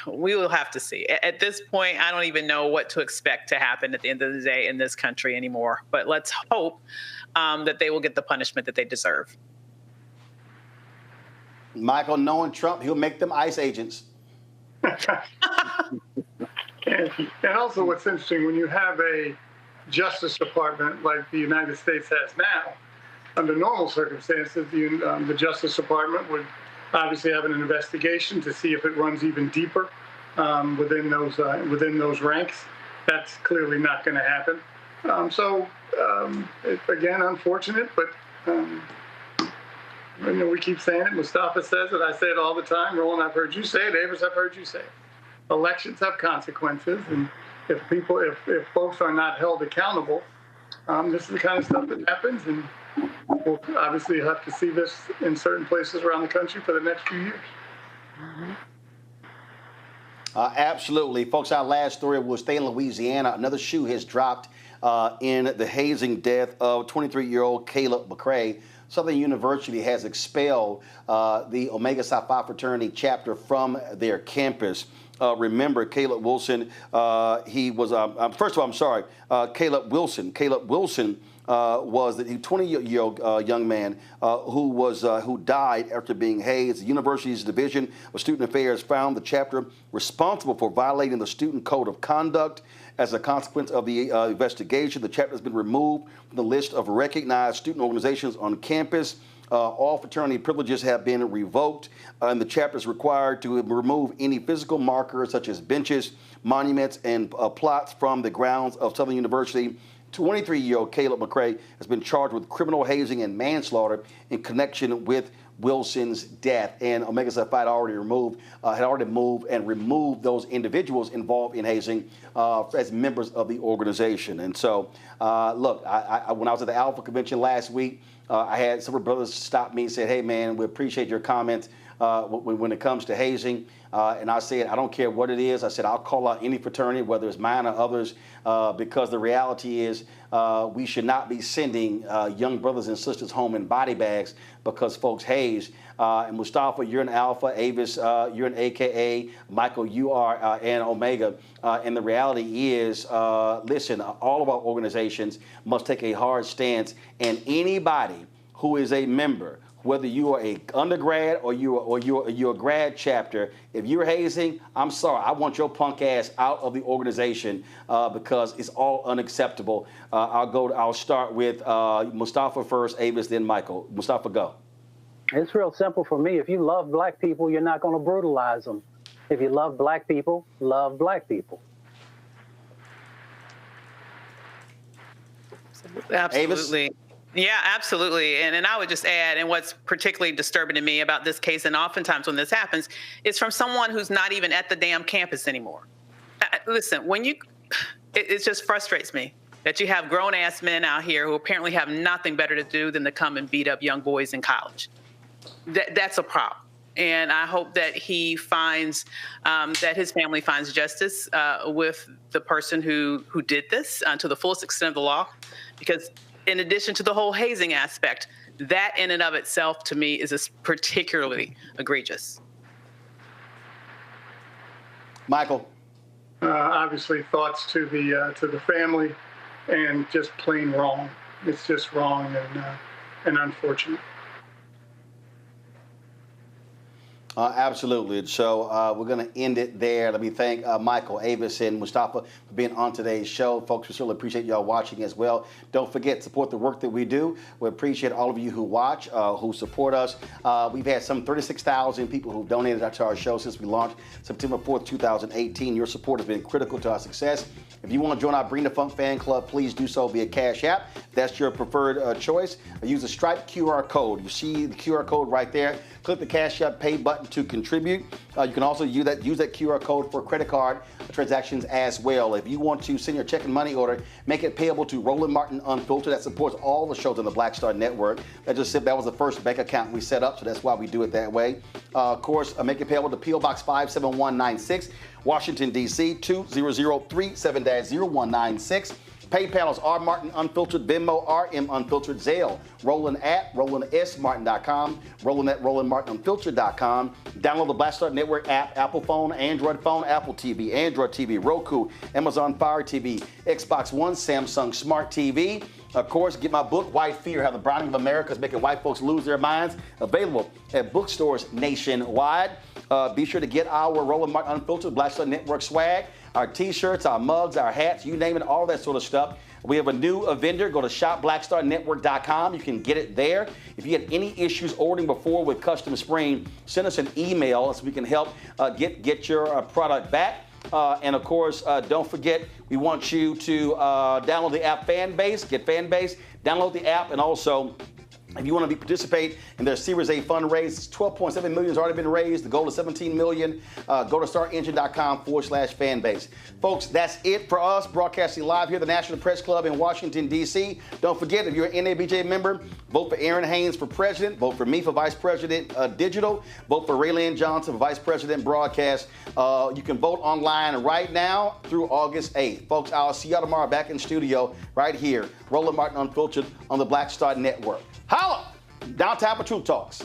we will have to see. At this point, I don't even know what to expect to happen at the end of the day in this country anymore. But let's hope that they will get the punishment that they deserve. Michael, knowing Trump, he'll make them ICE agents. And also what's interesting, when you have a Justice Department like the United States has now, under normal circumstances, the Justice Department would obviously have an investigation to see if it runs even deeper within those ranks. That's clearly not going to happen. It's again unfortunate, but we keep saying it. Mustafa says it. I say it all the time. Roland, I've heard you say it. Avis, I've heard you say it. Elections have consequences, and if folks are not held accountable, this is the kind of stuff that happens, and we'll obviously have to see this in certain places around the country for the next few years. Absolutely. Folks, our last story will stay in Louisiana. Another shoe has dropped in the hazing death of 23-year-old Caleb McCray. Southern University has expelled the Omega Psi Phi fraternity chapter from their campus. Remember, Caleb Wilson, he was, first of all, I'm sorry, Caleb Wilson. Caleb Wilson was the 20-year-old young man who died after being hazed. The university's Division of Student Affairs found the chapter responsible for violating the student code of conduct. As a consequence of the investigation, the chapter has been removed from the list of recognized student organizations on campus. All fraternity privileges have been revoked, and the chapter is required to remove any physical markers such as benches, monuments, and plots from the grounds of Southern University. 23-year-old Caleb McCray has been charged with criminal hazing and manslaughter in connection with Wilson's death. And Omega Psi Phi had already moved and removed those individuals involved in hazing as members of the organization. And so, look, when I was at the Alpha Convention last week, I had several brothers stop me and said, hey, man, we appreciate your comments when it comes to hazing. And I said, I don't care what it is. I said, I'll call out any fraternity, whether it's mine or others, because the reality is we should not be sending young brothers and sisters home in body bags because folks haze. And Mustafa, you're an Alpha. Avis, you're an AKA. Michael, you are an Omega. And the reality is, listen, all of our organizations must take a hard stance. And anybody who is a member, whether you are a undergrad or you're a grad chapter, if you're hazing, I'm sorry, I want your punk ass out of the organization because it's all unacceptable. I'll start with Mustafa first, Avis, then Michael. Mustafa, go. It's real simple for me. If you love black people, you're not going to brutalize them. If you love black people, love black people. Absolutely. Avis? Yeah, absolutely. And I would just add, and what's particularly disturbing to me about this case, and oftentimes when this happens, is from someone who's not even at the damn campus anymore. Listen, it just frustrates me that you have grown-ass men out here who apparently have nothing better to do than to come and beat up young boys in college. That's a problem. And I hope that he finds, that his family finds justice with the person who did this to the fullest extent of the law, because in addition to the whole hazing aspect, that in and of itself, to me, is particularly egregious. Michael, obviously, thoughts to the family, and just plain wrong. It's just wrong and unfortunate. Absolutely. So we're going to end it there. Let me thank Michael, Avis, and Mustafa for being on today's show. Folks, we certainly appreciate y'all watching as well. Don't forget, support the work that we do. We appreciate all of you who watch, who support us. We've had some 36,000 people who've donated to our show since we launched September 4th, 2018. Your support has been critical to our success. If you want to join our Bring the Funk fan club, please do so via Cash App. That's your preferred choice. Use the Stripe QR code. You see the QR code right there. Click the Cash App Pay button to contribute. You can also use that QR code for credit card transactions as well. If you want to send your check and money order, make it payable to Roland Martin Unfiltered. That supports all the shows on the Black Star Network. That was the first bank account we set up, so that's why we do it that way. Of course, make it payable to P.O. Box 57196, Washington, D.C. 20037-0196. PayPal is R Martin Unfiltered, Venmo RM Unfiltered, Zelle, Roland at RolandSMartin.com, Roland at RolandMartinUnfiltered.com. Download the Black Star Network app, Apple phone, Android phone, Apple TV, Android TV, Roku, Amazon Fire TV, Xbox One, Samsung Smart TV. Of course, get my book, White Fear, How the Browning of America is Making White Folks Lose Their Minds, available at bookstores nationwide. Be sure to get our Roland Martin Unfiltered Black Star Network swag, our T-shirts, our mugs, our hats, you name it, all that sort of stuff. We have a new vendor. Go to shopblackstarnetwork.com. You can get it there. If you had any issues ordering before with Custom Spring, send us an email so we can help get your product back. And of course, don't forget, we want you to download the app Fanbase, get Fanbase, download the app, and also, if you want to participate in their Series A fundraise, $12.7 million has already been raised. The goal is $17 million. Go to startengine.com/fanbase. Folks, that's it for us, broadcasting live here at the National Press Club in Washington, D.C. Don't forget, if you're an NABJ member, vote for Aaron Haynes for president, vote for me for vice president digital, vote for Raylene Johnson for vice president broadcast. You can vote online right now through August 8th. Folks, I'll see y'all tomorrow back in studio right here, Roland Martin Unfiltered on the Black Star Network. Holla! Downtown for Truth Talks.